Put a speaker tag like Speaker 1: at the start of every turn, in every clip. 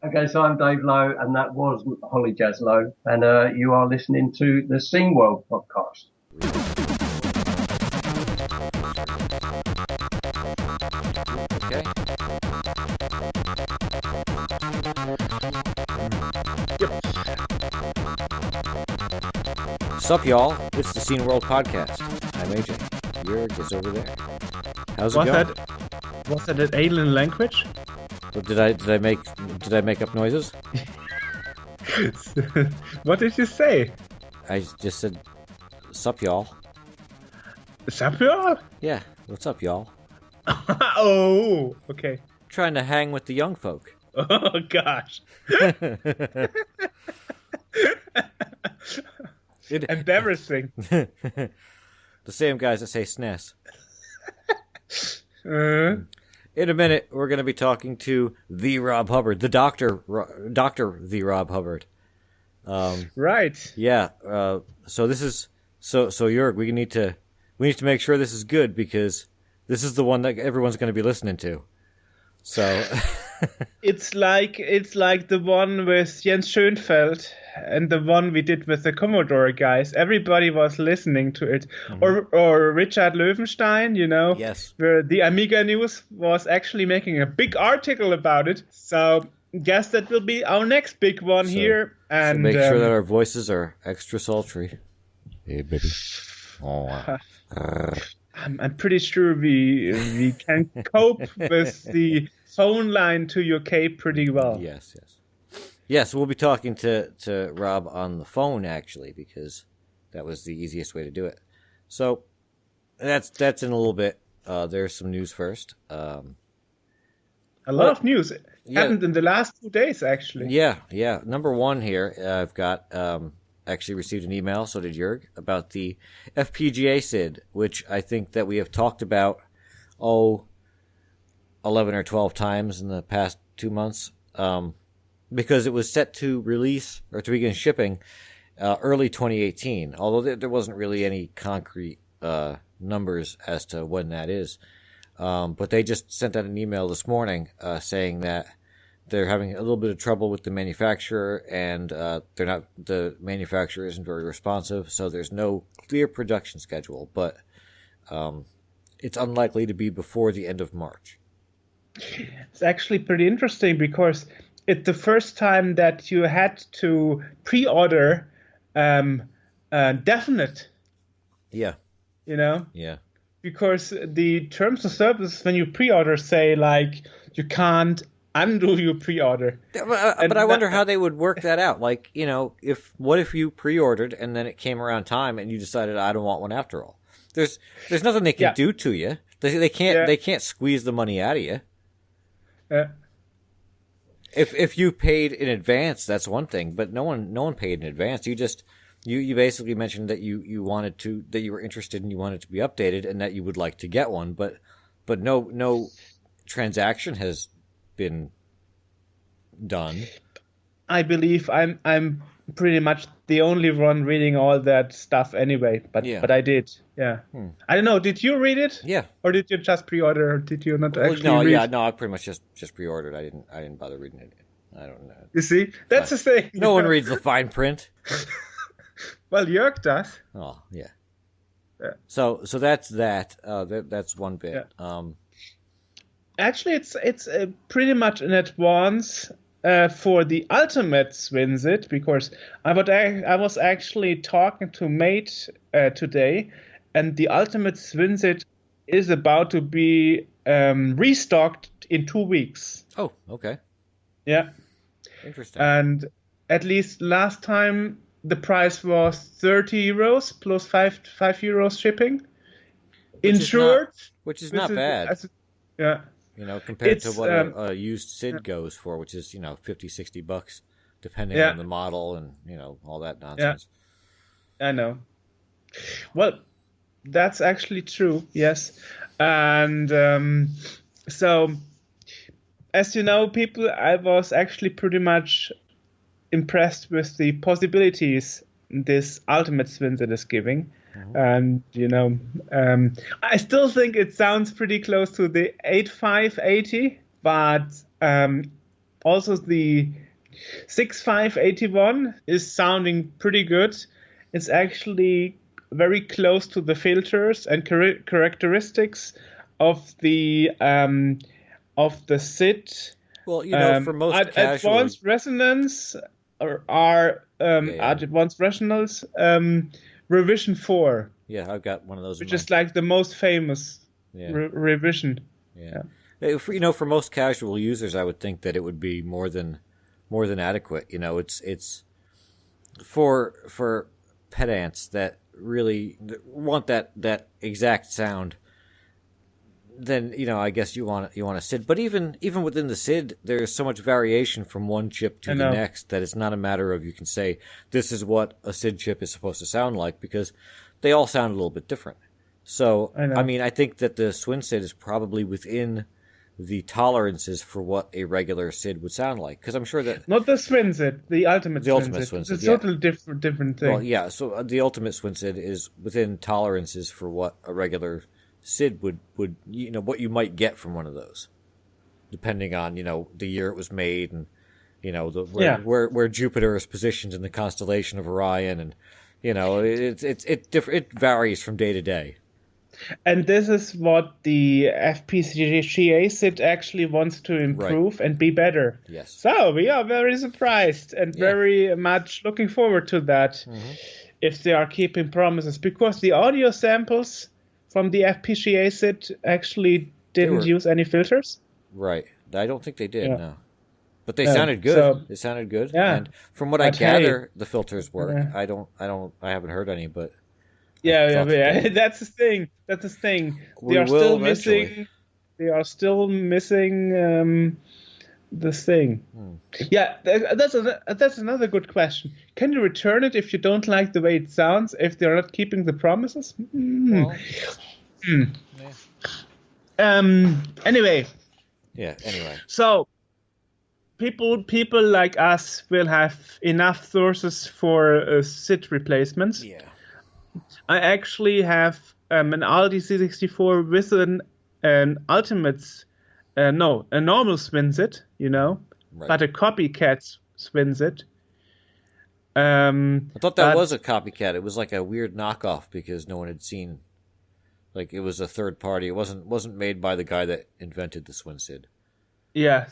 Speaker 1: Okay, so I'm Dave Lowe, and that was Holly Jazz Lowe, and you are listening to the Sing World podcast.
Speaker 2: Okay. Sup, y'all? It's the Scene World podcast. I'm AJ. Joerg is over there. How's it going?
Speaker 3: Was that an alien language?
Speaker 2: Did I make up noises?
Speaker 3: What did you say?
Speaker 2: I just said, "Sup, y'all."
Speaker 3: Sup, y'all?
Speaker 2: Yeah, what's up, y'all?
Speaker 3: Oh, okay.
Speaker 2: Trying to hang with the young folk.
Speaker 3: Oh gosh. Embarrassing.
Speaker 2: The same guys that say SNES. In a minute, we're going to be talking to the Rob Hubbard, the Doctor the Rob Hubbard.
Speaker 3: Right.
Speaker 2: Yeah. So this is so Joerg, we need to make sure this is good because this is the one that everyone's going to be listening to. So
Speaker 3: it's like the one with Jens Schoenfeld and the one we did with the Commodore guys. Everybody was listening to it. Mm-hmm. Or Richard Löwenstein,
Speaker 2: Yes.
Speaker 3: Where the Amiga News was actually making a big article about it. So guess that will be our next big one here. And
Speaker 2: so make sure that our voices are extra sultry. Hey, baby. Oh.
Speaker 3: I'm pretty sure we can cope with the phone line to UK pretty well.
Speaker 2: Yes. Yes, we'll be talking to Rob on the phone, actually, because that was the easiest way to do it. So that's in a little bit. There's some news first.
Speaker 3: A lot of news happened in the last 2 days, actually.
Speaker 2: Yeah. Number one here, I've got actually received an email, so did Joerg, about the FPGA SID, which I think that we have talked about, 11 or 12 times in the past 2 months. Because it was set to release or to begin shipping early 2018, although there wasn't really any concrete numbers as to when that is. But they just sent out an email this morning saying that they're having a little bit of trouble with the manufacturer, and the manufacturer isn't very responsive, so there's no clear production schedule, but it's unlikely to be before the end of March.
Speaker 3: It's actually pretty interesting because it's the first time that you had to pre-order definite.
Speaker 2: Yeah.
Speaker 3: Yeah. Because the terms of service when you pre-order say like you can't undo your pre-order.
Speaker 2: But I wonder how they would work that out. Like, what if you pre-ordered and then it came around time and you decided I don't want one after all? There's nothing they can do to you. They can't squeeze the money out of you. If you paid in advance, that's one thing, but no one paid in advance. You basically mentioned that you were interested and you wanted to be updated and that you would like to get one, but no transaction has been done.
Speaker 3: I believe I'm pretty much the only one reading all that stuff anyway, but I did. Yeah. I don't know, did you read it?
Speaker 2: Yeah.
Speaker 3: Or did you just pre-order, or did you not actually read?
Speaker 2: I pretty much just pre-ordered. I didn't bother reading it. I don't know.
Speaker 3: You see? That's the thing.
Speaker 2: No one reads the fine print.
Speaker 3: Well, Joerg does.
Speaker 2: Oh, yeah. So that's that. That's one bit.
Speaker 3: Yeah. Actually, it's pretty much in advance for the Ultimate Swinsit, because I was actually talking to Mate today, and the Ultimate Swinsit is about to be restocked in 2 weeks.
Speaker 2: Oh, okay.
Speaker 3: Yeah.
Speaker 2: Interesting.
Speaker 3: And at least last time the price was €30 plus 5 euros shipping. Insured.
Speaker 2: Which is not bad.
Speaker 3: Yeah.
Speaker 2: Compared to what a used SID goes for, which is, $50-$60, depending on the model and, all that nonsense.
Speaker 3: Yeah. I know. Well, that's actually true, yes. And so, as you know, people, I was actually pretty much impressed with the possibilities this Ultimate Swinsit is giving. And, I still think it sounds pretty close to the 8580, but also the 6581 is sounding pretty good. It's actually very close to the filters and characteristics of the SID.
Speaker 2: Well, for most casual...
Speaker 3: Advanced resonance advanced resonance revision 4.
Speaker 2: Yeah, I've got one of those.
Speaker 3: Which is like the most famous revision.
Speaker 2: Yeah. For most casual users, I would think that it would be more than adequate. It's for pedants that really want that exact sound. Then I guess you want a SID, but even within the SID, there's so much variation from one chip to the next that it's not a matter of you can say this is what a SID chip is supposed to sound like, because they all sound a little bit different. So I think that the Swin SID is probably within the tolerances for what a regular SID would sound like, because I'm sure that
Speaker 3: not the Swin SID, the ultimate Swin SID.
Speaker 2: It's a
Speaker 3: totally different thing.
Speaker 2: Well, yeah. So the ultimate Swin SID is within tolerances for what a regular SID would what you might get from one of those, depending on the year it was made and where Jupiter is positioned in the constellation of Orion, and it varies from day to day.
Speaker 3: And this is what the FPGA SID actually wants to improve and be better.
Speaker 2: Yes.
Speaker 3: So we are very surprised and very much looking forward to that, if they are keeping promises, because the audio samples from the FPGA SID actually didn't use any filters.
Speaker 2: Right. I don't think they did, no. But they sounded good. They sounded good.
Speaker 3: Yeah.
Speaker 2: And from what I gather, the filters work. Yeah. I haven't heard any, but
Speaker 3: yeah. That's the thing. They are still missing the thing. Yeah, that's another good question. Can you return it if you don't like the way it sounds, if they're not keeping the promises?
Speaker 2: Well,
Speaker 3: Anyway.
Speaker 2: Yeah, anyway.
Speaker 3: So people like us will have enough sources for SID replacements.
Speaker 2: Yeah.
Speaker 3: I actually have an Aldi C64 with an ultimate, a normal Swin SID, but a copycat Swin SID.
Speaker 2: I thought that was a copycat. It was like a weird knockoff because no one had seen. Like, it was a third party. It wasn't made by the guy that invented the Swin SID.
Speaker 3: Yeah,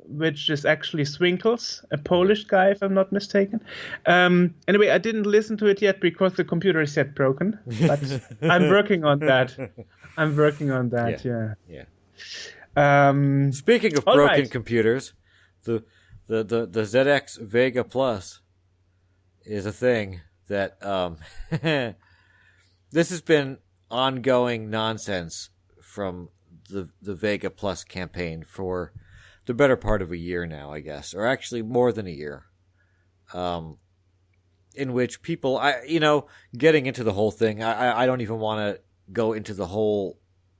Speaker 3: which is actually Swinkles, a Polish guy, if I'm not mistaken. Anyway, I didn't listen to it yet because the computer is yet broken. But I'm working on that. Yeah.
Speaker 2: Speaking of broken computers, the ZX Vega Plus is a thing that this has been ongoing nonsense from the Vega Plus campaign for the better part of a year now, I guess, or actually more than a year, in which people, getting into the whole thing, I don't even want to go into the whole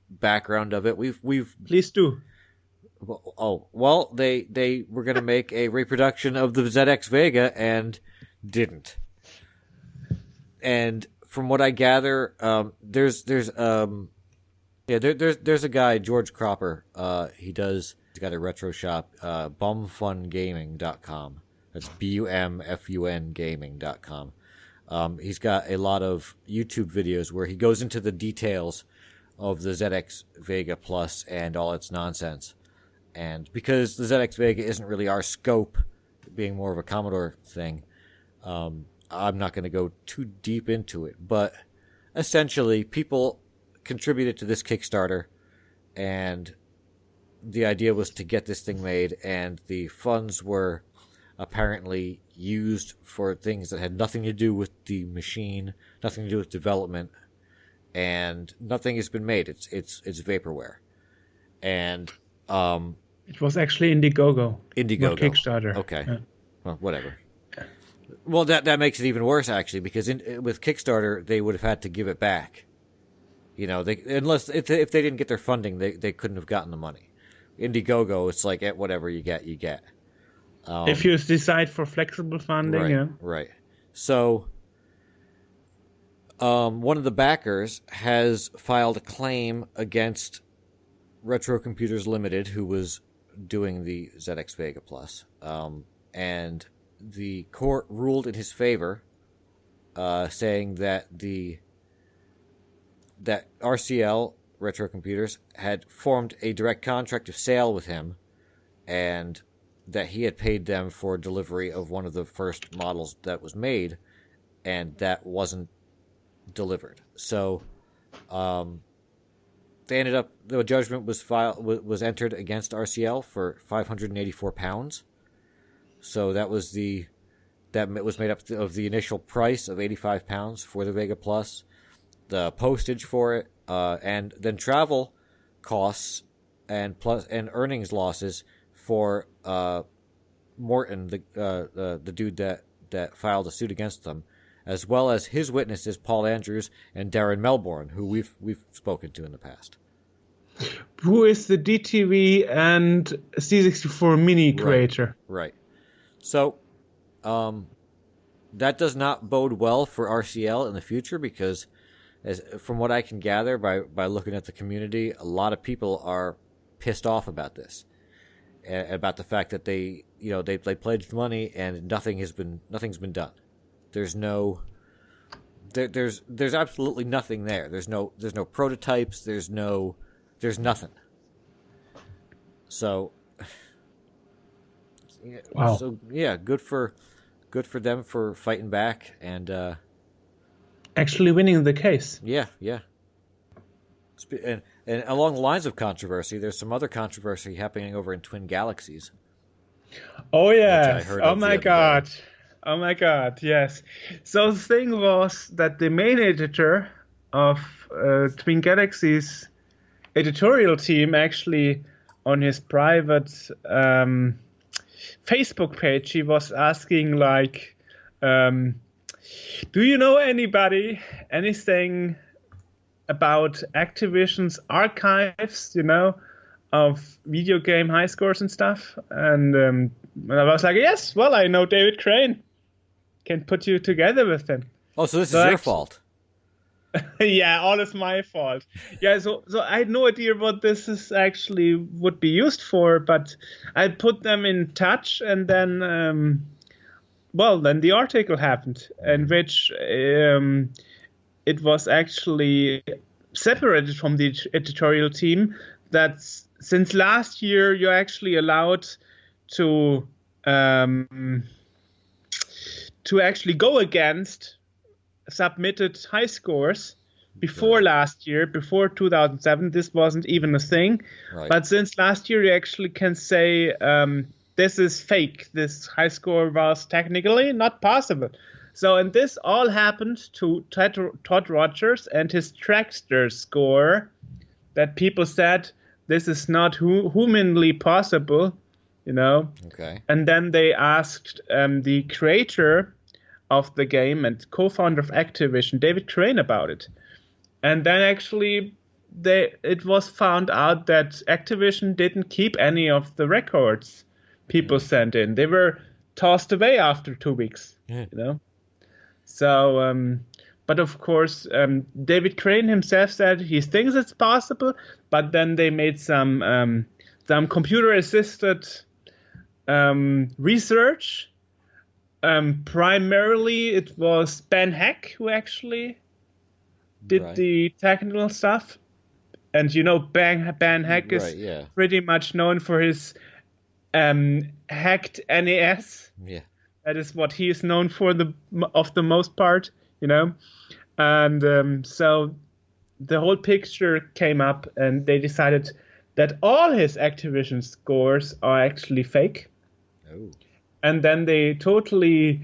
Speaker 2: background of it. We've
Speaker 3: Please do.
Speaker 2: Well, they were going to make a reproduction of the ZX Vega and didn't. And from what I gather, there's a guy, George Cropper. He's got a retro shop, bumfungaming.com. That's BUMFUN gaming.com. He's got a lot of YouTube videos where he goes into the details of the ZX Vega Plus and all its nonsense. And because the ZX Vega isn't really our scope, being more of a Commodore thing, I'm not going to go too deep into it. But essentially, people contributed to this Kickstarter, and the idea was to get this thing made, and the funds were apparently used for things that had nothing to do with the machine, nothing to do with development, and nothing has been made. It's vaporware. And
Speaker 3: it was actually Indiegogo.
Speaker 2: Not
Speaker 3: Kickstarter.
Speaker 2: Okay. Yeah. Well, whatever. Well, that makes it even worse, actually, because with Kickstarter, they would have had to give it back. Unless if they didn't get their funding, they couldn't have gotten the money. Indiegogo, it's like whatever you get, you get.
Speaker 3: If you decide for flexible funding,
Speaker 2: right, Right. So, one of the backers has filed a claim against Retro Computers Limited, who was doing the ZX Vega Plus. And the court ruled in his favor, saying that that RCL Retro Computers had formed a direct contract of sale with him, and that he had paid them for delivery of one of the first models that was made, and that wasn't delivered. So they ended up, the judgment was entered against RCL for £584. So that was made up of the initial price of £85 for the Vega Plus, the postage for it, and then travel costs and earnings losses for Morton, the dude that filed a suit against them, as well as his witnesses Paul Andrews and Darren Melbourne, who we've spoken to in the past.
Speaker 3: Who is the DTV and C64 Mini creator?
Speaker 2: Right. So, that does not bode well for RCL in the future, because, from what I can gather by looking at the community, a lot of people are pissed off about this, about the fact that they pledged money and nothing's been done. There's absolutely nothing there. There's no prototypes. There's nothing. So,
Speaker 3: wow.
Speaker 2: So yeah, good for them for fighting back and
Speaker 3: actually winning the case.
Speaker 2: Yeah. And along the lines of controversy, there's some other controversy happening over in Twin Galaxies.
Speaker 3: Oh yeah! Oh my god! Oh my god! Yes. So the thing was that the main editor of Twin Galaxies editorial team actually, on his private Facebook page, he was asking like, do you know anything about Activision's archives, of video game high scores and stuff? And I was like, yes, well, I know David Crane. Can put you together with him.
Speaker 2: Oh, so this is your fault.
Speaker 3: Yeah, all is my fault. Yeah, so I had no idea what this is actually would be used for, but I put them in touch, and then, then the article happened, in which it was actually separated from the editorial team. That since last year, you're actually allowed to actually go against submitted high scores. Before last year, before 2007, this wasn't even a thing. Right. But since last year, you actually can say this is fake. This high score was technically not possible. So, and this all happened to Todd Rogers and his Trackster score, that people said this is not humanly possible,
Speaker 2: Okay.
Speaker 3: And then they asked the creator of the game and co-founder of Activision, David Crane, about it. And then actually it was found out that Activision didn't keep any of the records people sent in. They were tossed away after 2 weeks, So, but of course, David Crane himself said he thinks it's possible, but then they made some computer-assisted research. Primarily, it was Ben Heck who actually did the technical stuff. And Ben Heck is pretty much known for his hacked NES.
Speaker 2: Yeah.
Speaker 3: That is what he is known for the most part, And so the whole picture came up, and they decided that all his Activision scores are actually fake.
Speaker 2: Oh.
Speaker 3: And then they totally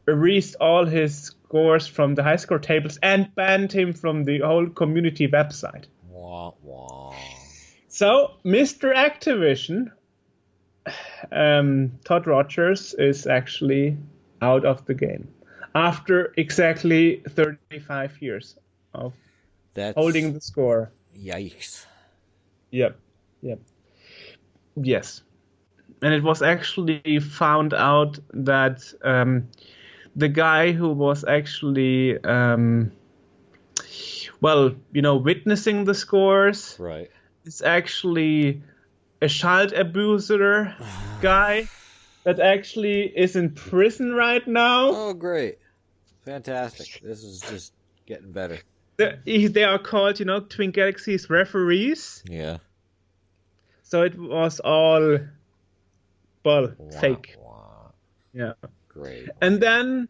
Speaker 3: erased all his scores from the high score tables and banned him from the whole community website.
Speaker 2: Wah, wah.
Speaker 3: So, Mr. Activision, Todd Rogers, is actually out of the game after exactly 35 years of holding the score.
Speaker 2: Yikes.
Speaker 3: Yep. Yes. And it was actually found out that the guy who was actually, witnessing the scores,
Speaker 2: right,
Speaker 3: is actually a child abuser guy that actually is in prison right now.
Speaker 2: Oh, great. Fantastic. This is just getting better.
Speaker 3: They are called, Twin Galaxies referees.
Speaker 2: Yeah.
Speaker 3: So it was all fake.
Speaker 2: Wah.
Speaker 3: Yeah.
Speaker 2: Great.
Speaker 3: And then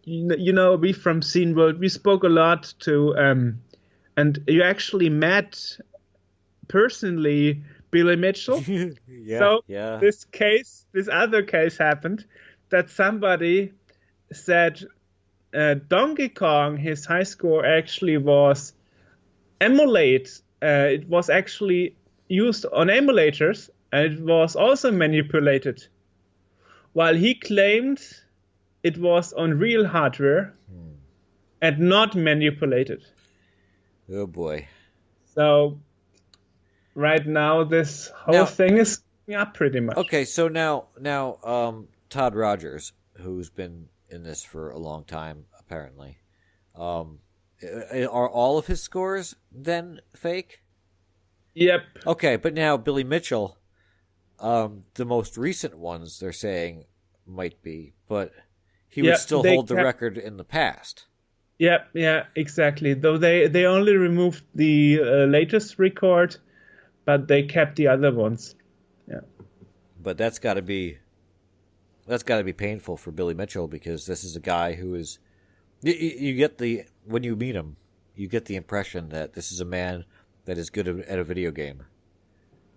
Speaker 3: we from Scene World, we spoke a lot to and you actually met personally Billy Mitchell.
Speaker 2: Yeah.
Speaker 3: So
Speaker 2: yeah.
Speaker 3: this other case happened that somebody said Donkey Kong, his high score actually was emulate. It was actually used on emulators, and it was also manipulated. While he claimed it was on real hardware and not manipulated.
Speaker 2: Oh boy.
Speaker 3: So right now this whole thing is going up pretty much.
Speaker 2: Okay, so now Todd Rogers, who's been in this for a long time, apparently, are all of his scores then fake?
Speaker 3: Yep.
Speaker 2: Okay, but now Billy Mitchell, the most recent ones they're saying might be, but he would still hold the record in the past.
Speaker 3: Yeah, exactly. Though they only removed the latest record, but they kept the other ones. Yeah.
Speaker 2: But that's got to be painful for Billy Mitchell, because this is a guy who is you get when you meet him, you get the impression that this is a man that is good at a video game.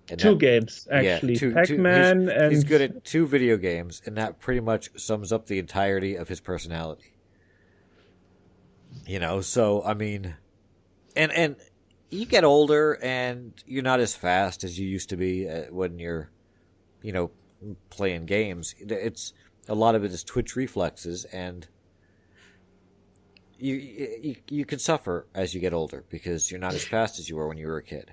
Speaker 2: And
Speaker 3: two games, actually.
Speaker 2: Yeah,
Speaker 3: Pac-Man
Speaker 2: he's good at 2 video games, and that pretty much sums up the entirety of his personality. So, I mean, and you get older, and you're not as fast as you used to be when you're, playing games. It's a lot of it is twitch reflexes, and you can suffer as you get older because you're not as fast as you were when you were a kid.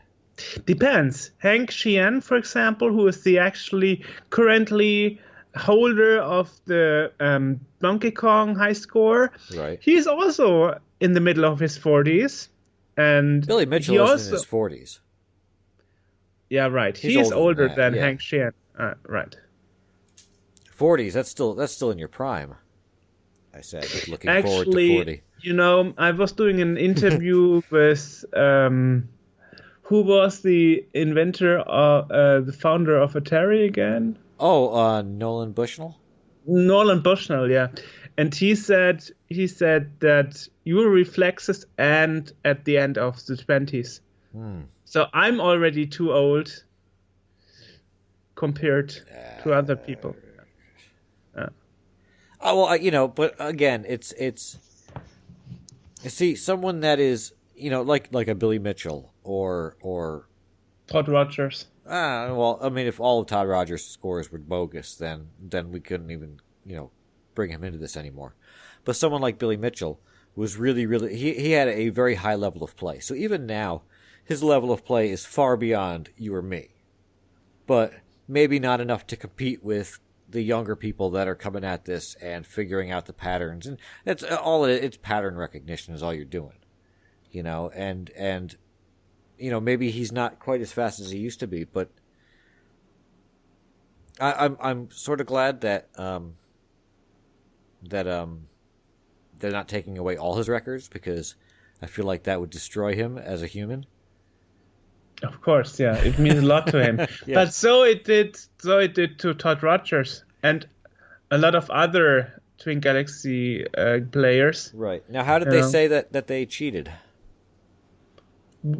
Speaker 3: Depends. Hank Chien, for example, who is the actually currently holder of the Donkey Kong high score,
Speaker 2: right?
Speaker 3: He's also in the middle of his 40s, and
Speaker 2: Billy Mitchell is in his 40s.
Speaker 3: Yeah, right. He's older than
Speaker 2: yeah.
Speaker 3: Hank Chien. Right.
Speaker 2: 40s. That's still in your prime. I said, looking forward to 40.
Speaker 3: I was doing an interview with who was the inventor, the founder of Atari again?
Speaker 2: Oh, Nolan Bushnell?
Speaker 3: Nolan Bushnell, yeah. And he said that your reflexes end at the end of the 20s. So I'm already too old compared to other people.
Speaker 2: Oh, well, but again, it's see, someone that is, like a Billy Mitchell or
Speaker 3: Todd Rogers.
Speaker 2: Well, I mean, if all of Todd Rogers' scores were bogus, then we couldn't even, bring him into this anymore. But someone like Billy Mitchell was really, really, he had a very high level of play. So even now, his level of play is far beyond you or me. But maybe not enough to compete with the younger people that are coming at this and figuring out the patterns. And it's pattern recognition is all you're doing. And maybe he's not quite as fast as he used to be, but I'm sort of glad that they're not taking away all his records, because I feel like that would destroy him as a human.
Speaker 3: Of course, yeah, it means a lot to him. Yeah. But so it did to Todd Rogers and a lot of other Twin Galaxy players.
Speaker 2: Right. Now, how did they say that they cheated?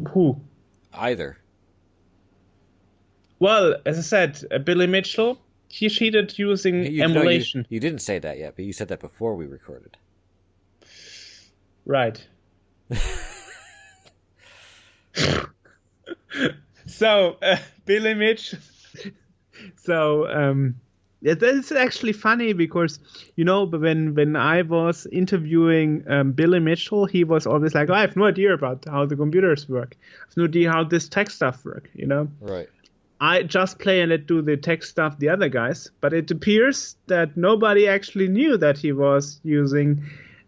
Speaker 3: Who?
Speaker 2: Either.
Speaker 3: Well, as I said, Billy Mitchell, he cheated using emulation.
Speaker 2: You didn't say that yet, but you said that before we recorded.
Speaker 3: Right. So, Billy Mitchell. So, that's actually funny because, when I was interviewing Billy Mitchell, he was always like, I have no idea about how the computers work. I have no idea how this tech stuff work,
Speaker 2: Right.
Speaker 3: I just play and let do the tech stuff, the other guys. But it appears that nobody actually knew that he was using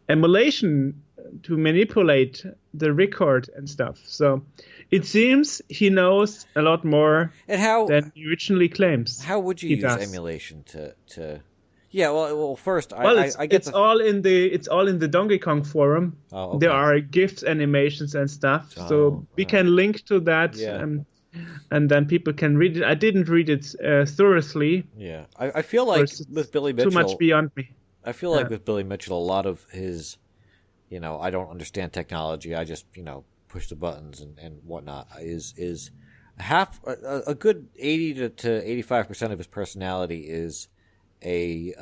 Speaker 3: emulation to manipulate the record and stuff. So it seems he knows a lot more than he originally claims.
Speaker 2: How would you use emulation to? Yeah, well, first I get
Speaker 3: it's all in the Donkey Kong forum.
Speaker 2: Oh, okay.
Speaker 3: There are GIFs, animations, and stuff. So we can link to that, and then people can read it. I didn't read it thoroughly.
Speaker 2: Yeah, I feel like with Billy Mitchell,
Speaker 3: too much beyond me.
Speaker 2: I feel like with Billy Mitchell, a lot of his, I don't understand technology. I just push the buttons and whatnot. Is half a good 80 to 85% of his personality is a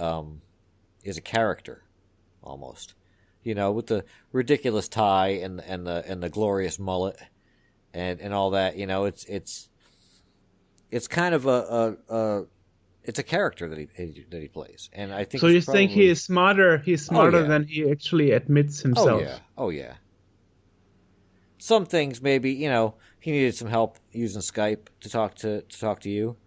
Speaker 2: character, almost, with the ridiculous tie and the glorious mullet and all that. It's kind of it's a character that he plays, and I think.
Speaker 3: So you think he is smarter? He's smarter than he actually admits himself.
Speaker 2: Oh yeah. Some things maybe he needed some help using Skype to talk to you.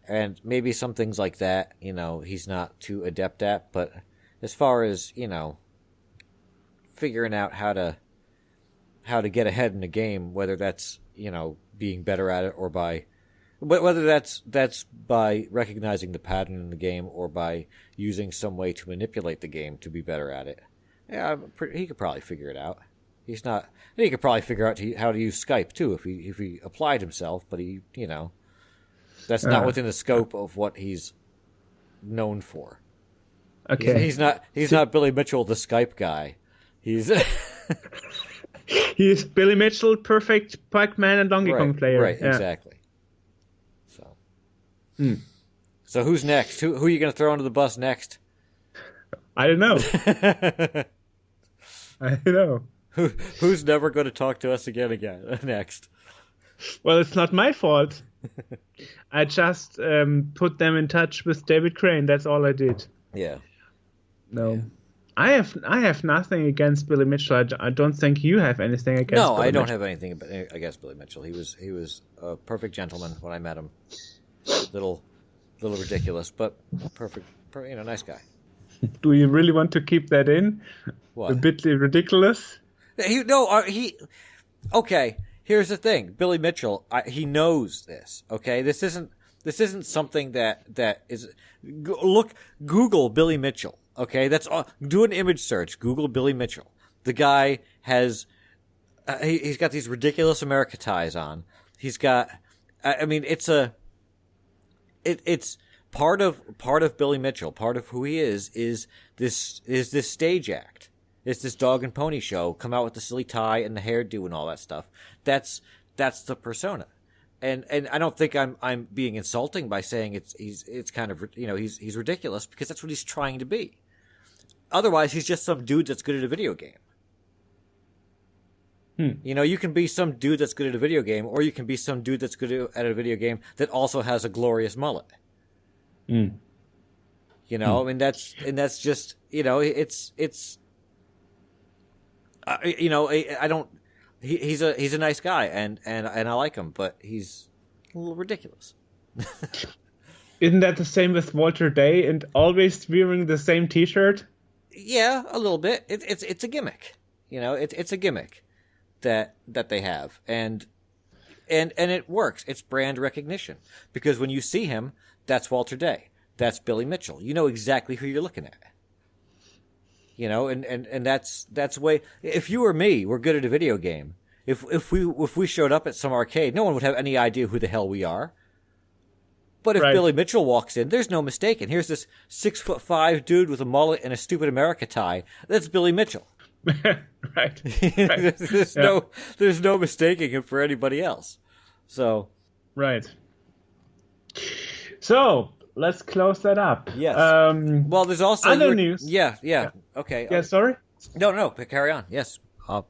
Speaker 2: And maybe some things like that, he's not too adept at. But as far as, figuring out how to get ahead in the game, whether that's, being better at it or whether that's by recognizing the pattern in the game or by using some way to manipulate the game to be better at it. Yeah, he could probably figure it out. He could probably figure out how to use Skype too if he applied himself, but he, that's not within the scope of what he's known for.
Speaker 3: Okay.
Speaker 2: He's not Billy Mitchell, the Skype guy. He's
Speaker 3: Billy Mitchell, perfect Pac-Man and Donkey Kong player.
Speaker 2: Right, exactly. So who's next? Who are you going to throw under the bus next?
Speaker 3: I don't know. I don't know.
Speaker 2: Who's never going to talk to us again next?
Speaker 3: Well, it's not my fault. I just put them in touch with David Crane. That's all I did.
Speaker 2: Yeah.
Speaker 3: No. Yeah. I have nothing against Billy Mitchell. I don't think you have anything against
Speaker 2: Billy Mitchell.
Speaker 3: No,
Speaker 2: I don't have anything against Billy Mitchell. He was a perfect gentleman when I met him. Little ridiculous, but perfect. Nice guy.
Speaker 3: Do you really want to keep that in?
Speaker 2: What?
Speaker 3: A bit ridiculous?
Speaker 2: Okay. Here's the thing, Billy Mitchell. He knows this. Okay, this isn't something that is. Google Billy Mitchell. Okay, that's all. Do an image search. Google Billy Mitchell. The guy has. He's got these ridiculous America ties on. He's got. I mean, it's part of Billy Mitchell. Part of who he is this stage act. It's this dog and pony show. Come out with the silly tie and the hairdo and all that stuff. That's the persona, and I don't think I'm being insulting by saying it's kind of he's ridiculous because that's what he's trying to be. Otherwise, he's just some dude that's good at a video game. You can be some dude that's good at a video game, or you can be some dude that's good at a video game that also has a glorious mullet. I mean that's just it's. I don't. He's a nice guy, and I like him, but he's a little ridiculous.
Speaker 3: Isn't that the same with Walter Day and always wearing the same T-shirt?
Speaker 2: Yeah, a little bit. It's a gimmick. It's a gimmick that they have, and it works. It's brand recognition because when you see him, that's Walter Day, that's Billy Mitchell. You know exactly who you're looking at. And that's way. If you or me were good at a video game, if we showed up at some arcade, no one would have any idea who the hell we are. But if Billy Mitchell walks in, there's no mistaking. Here's this 6'5" dude with a mullet and a stupid America tie. That's Billy Mitchell.
Speaker 3: Right.
Speaker 2: There's no mistaking him for anybody else. So.
Speaker 3: Right. So. Let's close that up.
Speaker 2: Yes. Well, there's also
Speaker 3: other news.
Speaker 2: Yeah. Okay.
Speaker 3: Yeah. Sorry.
Speaker 2: No. Carry on. Yes.
Speaker 3: Yeah.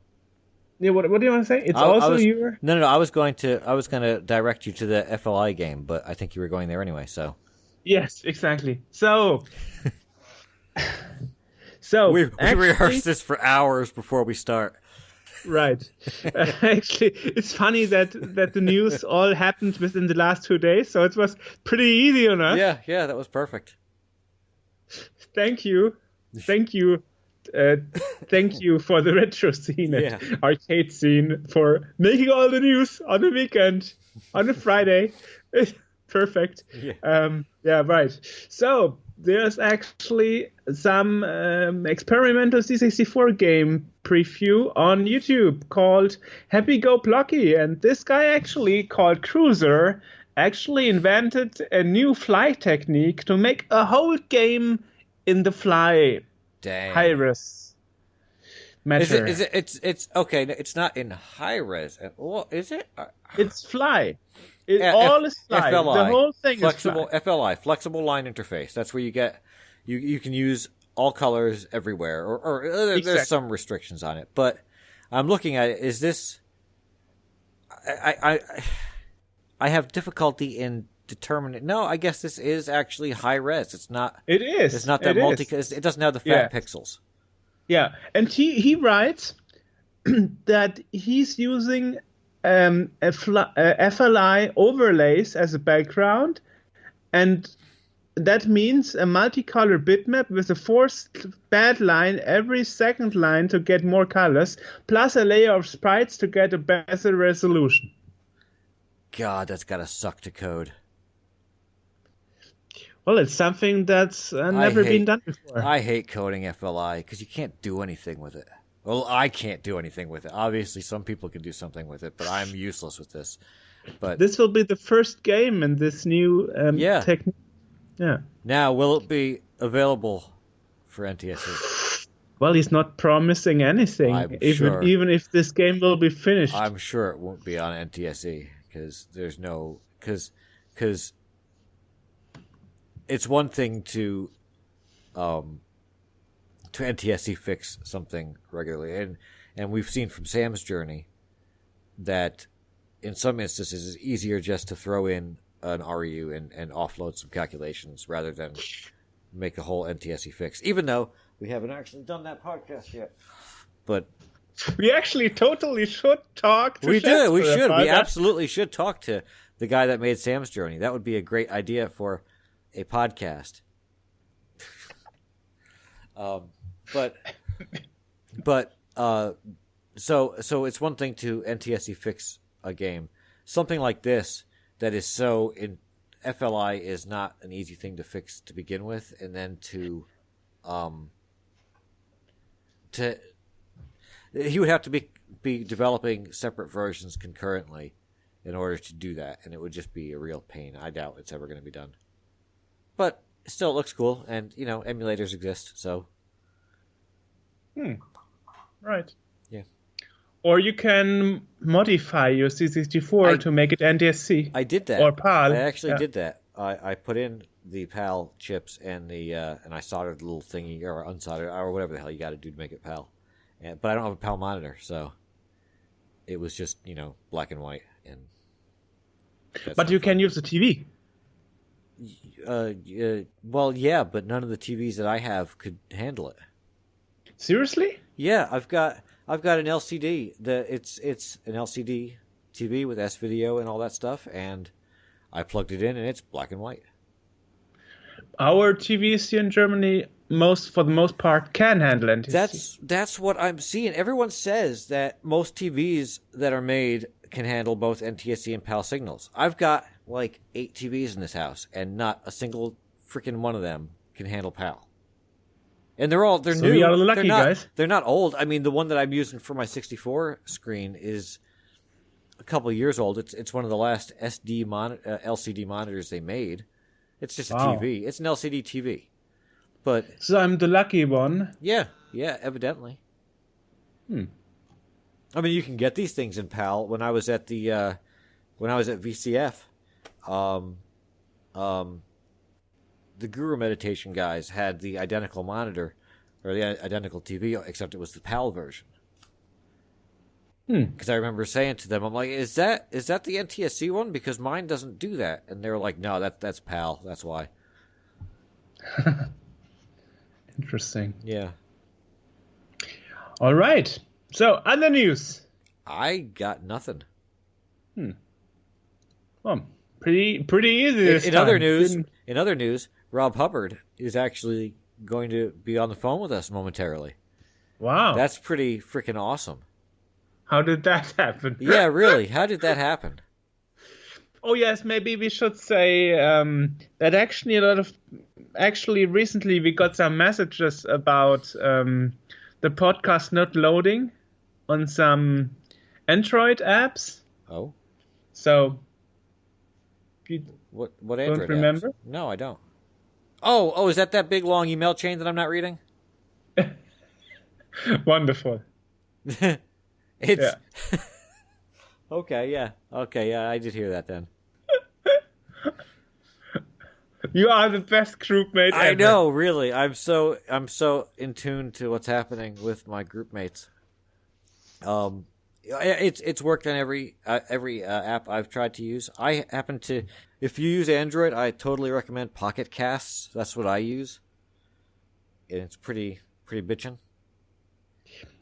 Speaker 3: What do you want to say? It's your.
Speaker 2: No. I was going to direct you to the FLI game, but I think you were going there anyway. So.
Speaker 3: Yes. Exactly. So.
Speaker 2: we rehearsed this for hours before we start.
Speaker 3: Right. Actually, it's funny that the news all happened within the last 2 days, so it was pretty easy on us.
Speaker 2: Yeah, that was perfect.
Speaker 3: Thank you. thank you for the retro scene and
Speaker 2: Yeah.
Speaker 3: arcade scene for making all the news on the weekend, on a Friday. Perfect.
Speaker 2: Yeah.
Speaker 3: Yeah, right. So there's actually some experimental C64 game preview on YouTube called Happy Go Plucky, and this guy actually called Cruiser actually invented a new fly technique to make a whole game in the fly
Speaker 2: Dang.
Speaker 3: high res matter.
Speaker 2: Is it? It's okay. It's not in high res. Well, is it?
Speaker 3: It's fly. It
Speaker 2: Yeah,
Speaker 3: all is fly.
Speaker 2: FLI,
Speaker 3: The whole thing
Speaker 2: flexible
Speaker 3: is fly.
Speaker 2: FLI, flexible line interface. That's where you get you can use all colors everywhere, or there's
Speaker 3: Exactly.
Speaker 2: some restrictions on it. But I'm looking at it. Is this? I have difficulty in determining. No, I guess this is actually high res. It's not.
Speaker 3: It is.
Speaker 2: It's not that It doesn't have the
Speaker 3: Yeah.
Speaker 2: fat pixels.
Speaker 3: Yeah, and he writes that he's using FLI overlays as a background, and that means a multicolor bitmap with a forced bad line every second line to get more colors, plus a layer of sprites to get a better resolution.
Speaker 2: God, that's gotta suck to code.
Speaker 3: Well, it's something that's never been done before.
Speaker 2: I hate coding FLI because you can't do anything with it. Well, I can't do anything with it. Obviously, some people can do something with it, but I'm useless with this. But
Speaker 3: This will be the first game in this new technique. Yeah.
Speaker 2: now, will it be available for NTSC?
Speaker 3: Well, he's not promising anything,
Speaker 2: I'm
Speaker 3: even
Speaker 2: sure.
Speaker 3: even if this game will be finished.
Speaker 2: I'm sure it won't be on NTSC because there's no because it's one thing to NTSC fix something regularly, and we've seen from Sam's journey that in some instances it's easier just to throw in an REU and offload some calculations rather than make a whole NTSC fix. Even though we haven't actually done that podcast yet, but
Speaker 3: We actually totally should talk to
Speaker 2: we do. We
Speaker 3: Chester
Speaker 2: should.
Speaker 3: about
Speaker 2: We
Speaker 3: that.
Speaker 2: absolutely should talk to the guy that made Sam's journey. That would be a great idea for a podcast. So it's one thing to NTSC fix a game. Something like this that is so in FLI is not an easy thing to fix to begin with, and then to he would have to be developing separate versions concurrently in order to do that, and it would just be a real pain. I doubt it's ever going to be done. But still, it looks cool, and emulators exist, so
Speaker 3: Right.
Speaker 2: yeah.
Speaker 3: Or you can modify your C64 to make it NTSC.
Speaker 2: I did that.
Speaker 3: Or PAL.
Speaker 2: I actually
Speaker 3: Yeah.
Speaker 2: did that. I put in the PAL chips and and I soldered the little thingy or unsoldered or whatever the hell you got to do to make it PAL. But I don't have a PAL monitor, so it was just black and white. And
Speaker 3: But you can use the TV.
Speaker 2: well, yeah, but none of the TVs that I have could handle it.
Speaker 3: Seriously?
Speaker 2: Yeah, I've got an LCD. It's an LCD TV with S video and all that stuff, and I plugged it in, and it's black and white.
Speaker 3: Our TVs here in Germany, for the most part, can handle NTSC.
Speaker 2: That's what I'm seeing. Everyone says that most TVs that are made can handle both NTSC and PAL signals. I've got like 8 TVs in this house, and not a single freaking one of them can handle PAL. And they're
Speaker 3: So
Speaker 2: new.
Speaker 3: we are lucky,
Speaker 2: they're not,
Speaker 3: guys.
Speaker 2: They're not old. I mean, the one that I'm using for my 64 screen is a couple of years old. It's one of the last LCD monitors they made. It's just a
Speaker 3: Wow.
Speaker 2: TV. It's an LCD TV. But
Speaker 3: So I'm the lucky one.
Speaker 2: yeah, evidently. I mean, you can get these things in PAL. When I was at VCF, the Guru Meditation guys had the identical monitor or the identical TV, except it was the PAL version. Because I remember saying to them, I'm like, is that the NTSC one? Because mine doesn't do that. And they were like, no, that's PAL. That's why.
Speaker 3: Interesting.
Speaker 2: Yeah.
Speaker 3: All right. So, other news.
Speaker 2: I got nothing.
Speaker 3: Oh, pretty easy this
Speaker 2: In
Speaker 3: time.
Speaker 2: other news, Rob Hubbard is actually going to be on the phone with us momentarily.
Speaker 3: Wow.
Speaker 2: That's pretty freaking awesome.
Speaker 3: How did that happen?
Speaker 2: Yeah, really. How did that happen?
Speaker 3: Oh yes, maybe we should say that actually recently we got some messages about the podcast not loading on some Android apps.
Speaker 2: Oh.
Speaker 3: So you
Speaker 2: What Android
Speaker 3: don't remember?
Speaker 2: apps? No, I don't. Oh, is that big long email chain that I'm not reading?
Speaker 3: Wonderful.
Speaker 2: It's
Speaker 3: Yeah.
Speaker 2: Okay, yeah, I did hear that then.
Speaker 3: You are the best group mate ever.
Speaker 2: I know, really. I'm so in tune to what's happening with my group mates. It's worked on every app I've tried to use. I happen to, if you use Android, I totally recommend Pocket Casts. That's what I use, and it's pretty bitchin'.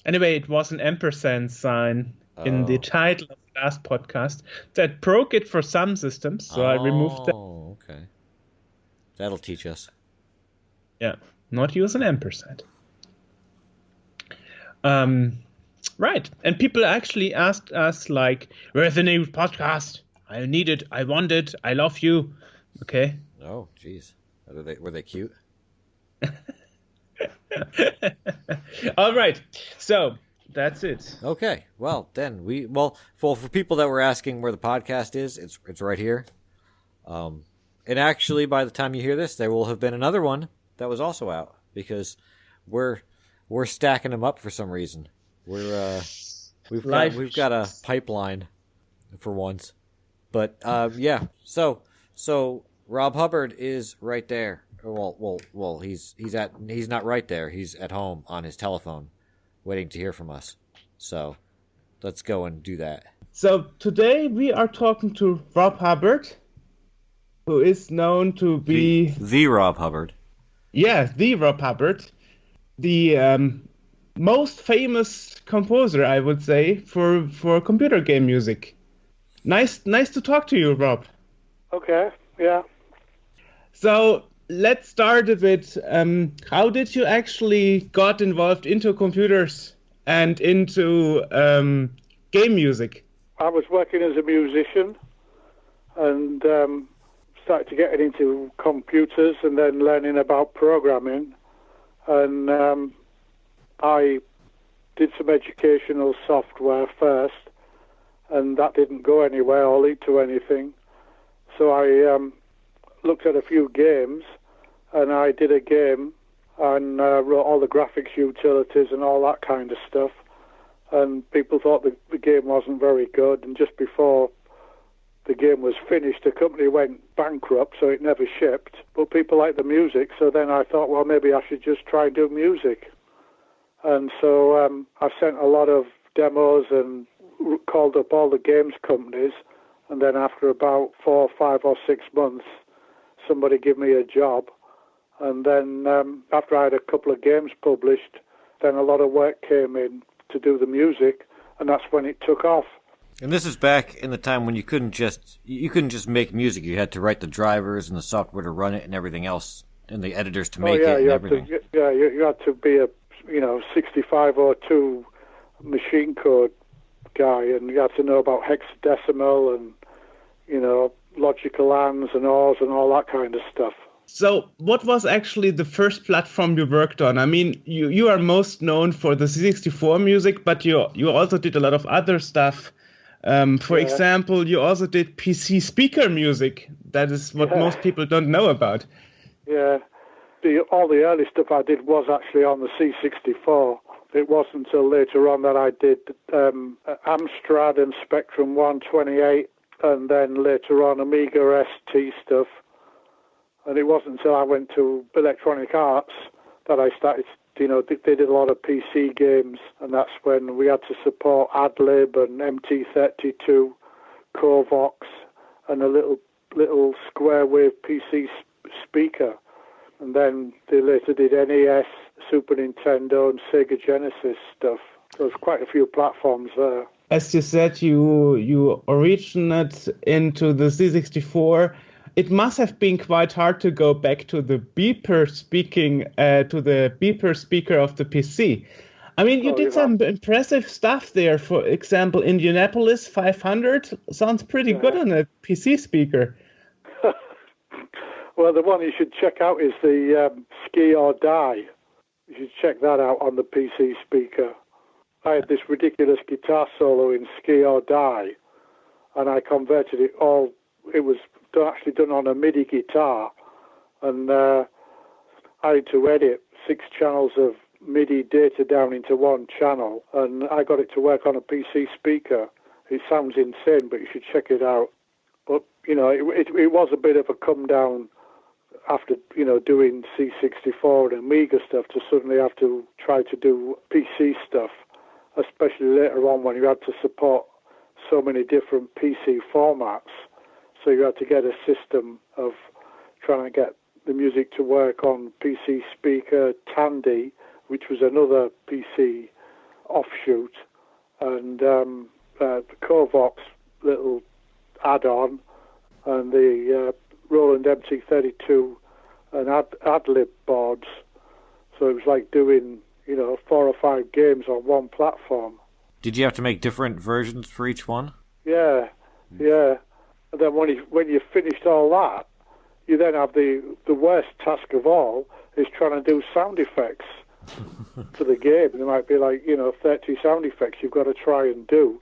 Speaker 3: Anyway, it was an ampersand sign in the title of the last podcast that broke it for some systems, so I removed that.
Speaker 2: Oh, okay. That'll teach us.
Speaker 3: Yeah, not use an ampersand. Right, and people actually asked us, like, where's the new podcast? I need it, I want it, I love you. Okay.
Speaker 2: Oh, jeez. Were they cute?
Speaker 3: All right, so that's it.
Speaker 2: Okay, well then for people that were asking where the podcast is, it's right here. And actually, by the time you hear this, there will have been another one that was also out because we're stacking them up for some reason. We've got a pipeline for once, but yeah. So Rob Hubbard is right there. Well, he's not right there. He's at home on his telephone, waiting to hear from us. So let's go and do that.
Speaker 3: So today we are talking to Rob Hubbard, who is known to be
Speaker 2: the Rob Hubbard.
Speaker 3: Yeah, the Rob Hubbard, the most famous composer, I would say, for computer game music. Nice to talk to you, Rob.
Speaker 4: Okay, yeah.
Speaker 3: So let's start a bit. How did you actually got involved into computers and into game music?
Speaker 4: I was working as a musician and started to get into computers and then learning about programming. And I did some educational software first, and that didn't go anywhere or lead to anything. So I looked at a few games, and I did a game and wrote all the graphics utilities and all that kind of stuff. And people thought the game wasn't very good, and just before the game was finished, the company went bankrupt, so it never shipped. But people liked the music, so then I thought, well, maybe I should just try and do music. And so I sent a lot of demos and called up all the games companies, and then after about 4, 5 or 6 months, somebody gave me a job. And then after I had a couple of games published, then a lot of work came in to do the music, and that's when it took off.
Speaker 2: And this is back in the time when you couldn't just make music. You had to write the drivers and the software to run it and everything else, and the editors to make it and everything.
Speaker 4: You had to be a 6502 machine code guy, and you had to know about hexadecimal and logical ands and ors and all that kind of stuff.
Speaker 3: So what was actually the first platform you worked on? I mean, you are most known for the C64 music, but you also did a lot of other stuff. For example, you also did PC speaker music. That is what most people don't know about.
Speaker 4: Yeah. All the early stuff I did was actually on the C64. It wasn't until later on that I did Amstrad and Spectrum 128, and then later on Amiga ST stuff. And it wasn't until I went to Electronic Arts that I started, they did a lot of PC games, and that's when we had to support AdLib and MT32, Covox, and a little square wave PC speaker. And then they later did NES, Super Nintendo, and Sega Genesis stuff. There was quite a few platforms there.
Speaker 3: As you said, you originated into the C64. It must have been quite hard to go back to the beeper speaker of the PC. I mean, you
Speaker 4: Oh,
Speaker 3: did some impressive stuff there. For example, Indianapolis 500 sounds pretty good on a PC speaker.
Speaker 4: Well, the one you should check out is the Ski or Die. You should check that out on the PC speaker. I had this ridiculous guitar solo in Ski or Die, and I converted it all. It was actually done on a MIDI guitar, and I had to edit 6 channels of MIDI data down into one channel, and I got it to work on a PC speaker. It sounds insane, but you should check it out. But, you know, it was a bit of a come down after, you know, doing C64 and Amiga stuff to suddenly have to try to do PC stuff, especially later on when you had to support so many different PC formats. So you had to get a system of trying to get the music to work on PC speaker, Tandy, which was another PC offshoot, and the Covox little add-on, and the Roland MT32 and ad-lib boards. So it was like doing, you know, 4 or 5 games on one platform.
Speaker 2: Did you have to make different versions for each one?
Speaker 4: Yeah. And then when you finished all that, you then have the worst task of all is trying to do sound effects for the game. There might be like, you know, 30 sound effects you've got to try and do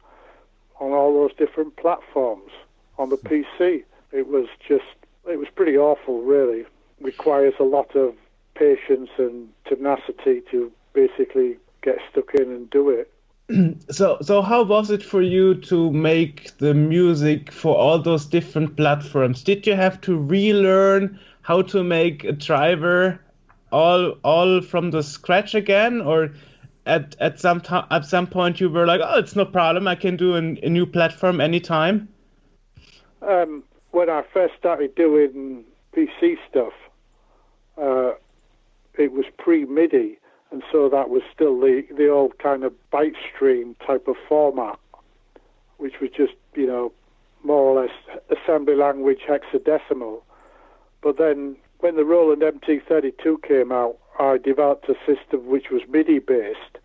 Speaker 4: on all those different platforms on the PC. It was pretty awful, really. Requires a lot of patience and tenacity to basically get stuck in and do it.
Speaker 3: So how was it for you to make the music for all those different platforms? Did you have to relearn how to make a driver all from the scratch again, or at some point you were like, oh, it's no problem, I can do a new platform anytime?
Speaker 4: When I first started doing PC stuff, it was pre-MIDI. And so that was still the old kind of byte stream type of format, which was just, you know, more or less assembly language hexadecimal. But then when the Roland MT32 came out, I developed a system which was MIDI-based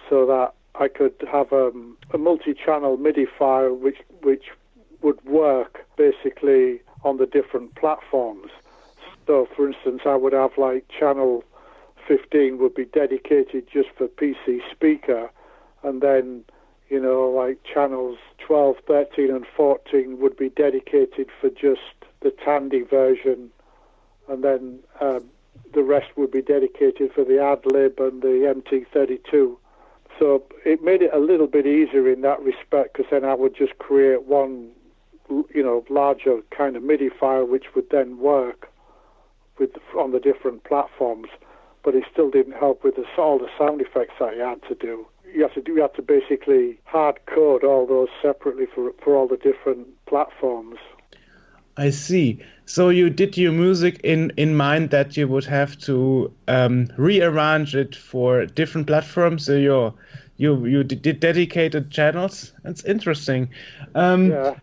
Speaker 4: so that I could have a multi-channel MIDI file which would work basically on the different platforms. So, for instance, I would have like channel 15 would be dedicated just for PC speaker, and then, you know, like channels 12, 13 and 14 would be dedicated for just the Tandy version, and then the rest would be dedicated for the ad-lib and the MT32. So it made it a little bit easier in that respect, because then I would just create one, you know, larger kind of MIDI file which would then work on the different platforms. But it still didn't help with all the sound effects that you had to do. You had to basically hard code all those separately for all the different platforms.
Speaker 3: I see. So you did your music in mind that you would have to rearrange it for different platforms. So you did dedicated channels. That's interesting.
Speaker 4: Yeah.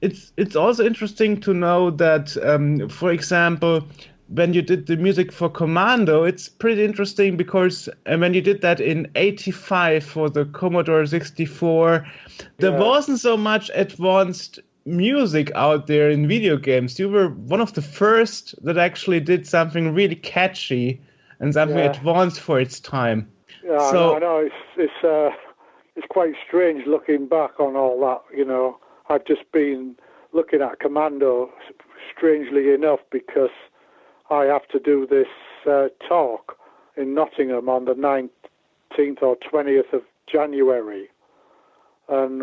Speaker 3: It's also interesting to know that, for example, when you did the music for Commando, it's pretty interesting because when you did that in '85 for the Commodore 64, there wasn't so much advanced music out there in video games. You were one of the first that actually did something really catchy and something advanced for its time.
Speaker 4: Yeah, so, I know. It's quite strange looking back on all that. You know, I've just been looking at Commando, strangely enough, because I have to do this talk in Nottingham on the 19th or 20th of January. And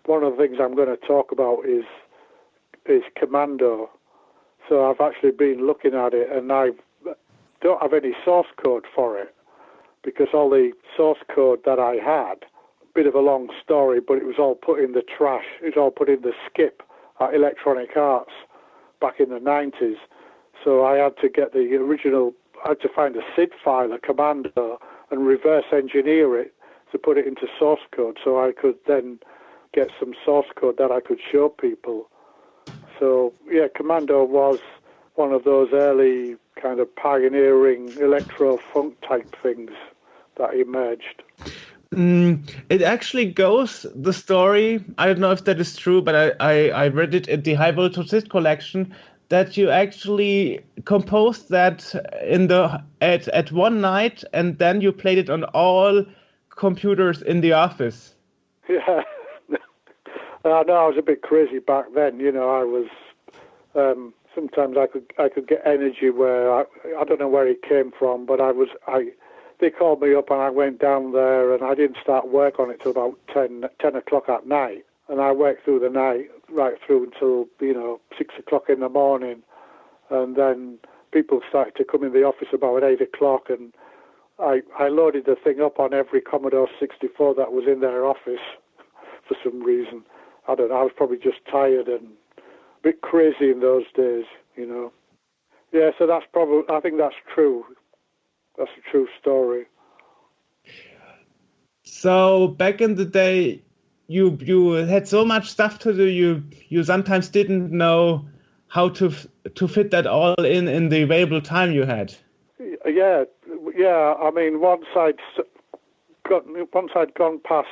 Speaker 4: one of the things I'm going to talk about is Commando. So I've actually been looking at it, and I don't have any source code for it, because all the source code that I had, a bit of a long story, but it was all put in the trash. It was all put in the skip at Electronic Arts back in the 90s. So I had to get the original, I had to find a SID file, a Commando, and reverse engineer it to put it into source code, so I could then get some source code that I could show people. So, yeah, Commando was one of those early kind of pioneering electro-funk type things that emerged.
Speaker 3: It actually goes, the story, I don't know if that is true, but I read it in the High Voltage Hit collection, that you actually composed that at one night, and then you played it on all computers in the office.
Speaker 4: Yeah. I know I was a bit crazy back then. I was sometimes I could get energy where I don't know where it came from, but they called me up and I went down there and I didn't start work on it till about 10 o'clock at night, and I worked through the night right through until 6 o'clock in the morning, and then people started to come in the office about 8 o'clock, and I loaded the thing up on every Commodore 64 that was in their office for some reason. I don't know, I was probably just tired and a bit crazy in those days, Yeah, so I think that's true. That's a true story.
Speaker 3: So back in the day, you had so much stuff to do, you sometimes didn't know how to fit that all in the available time you had.
Speaker 4: Yeah. I mean, once I'd gone past,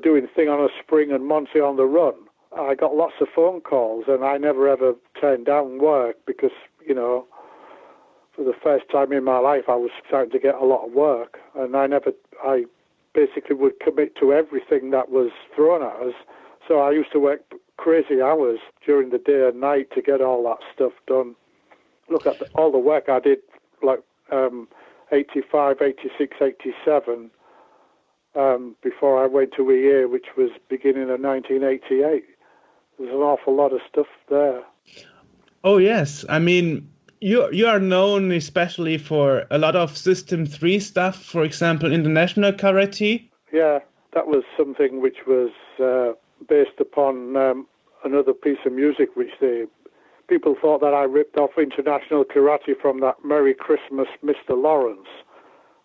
Speaker 4: doing Thing on a Spring and Monty on the Run, I got lots of phone calls, and I never ever turned down work because, for the first time in my life, I was starting to get a lot of work, and I basically would commit to everything that was thrown at us. So I used to work crazy hours during the day and night to get all that stuff done. Look at all the work I did, like 85, 86, 87, before I went to EA, which was beginning of 1988. There's an awful lot of stuff there.
Speaker 3: Oh, yes. I mean, you are known especially for a lot of System 3 stuff, for example, International Karate.
Speaker 4: Yeah, that was something which was based upon another piece of music which people thought that I ripped off International Karate from that Merry Christmas, Mr. Lawrence.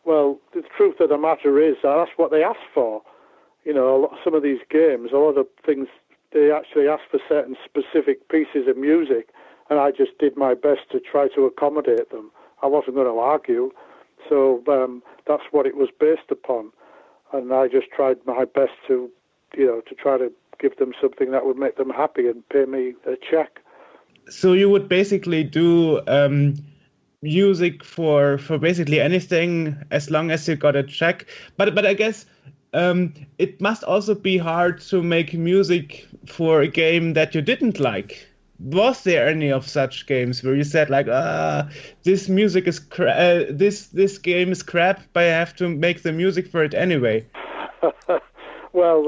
Speaker 4: Well, the truth of the matter is that's what they asked for. Some of these games, a lot of things, they actually asked for certain specific pieces of music, and I just did my best to try to accommodate them. I wasn't going to argue, so that's what it was based upon, and I just tried my best to try to give them something that would make them happy and pay me a check.
Speaker 3: So you would basically do music for basically anything as long as you got a check. But I guess it must also be hard to make music for a game that you didn't like. Was there any of such games where you said like, this music is this game is crap, but I have to make the music for it anyway?
Speaker 4: Well,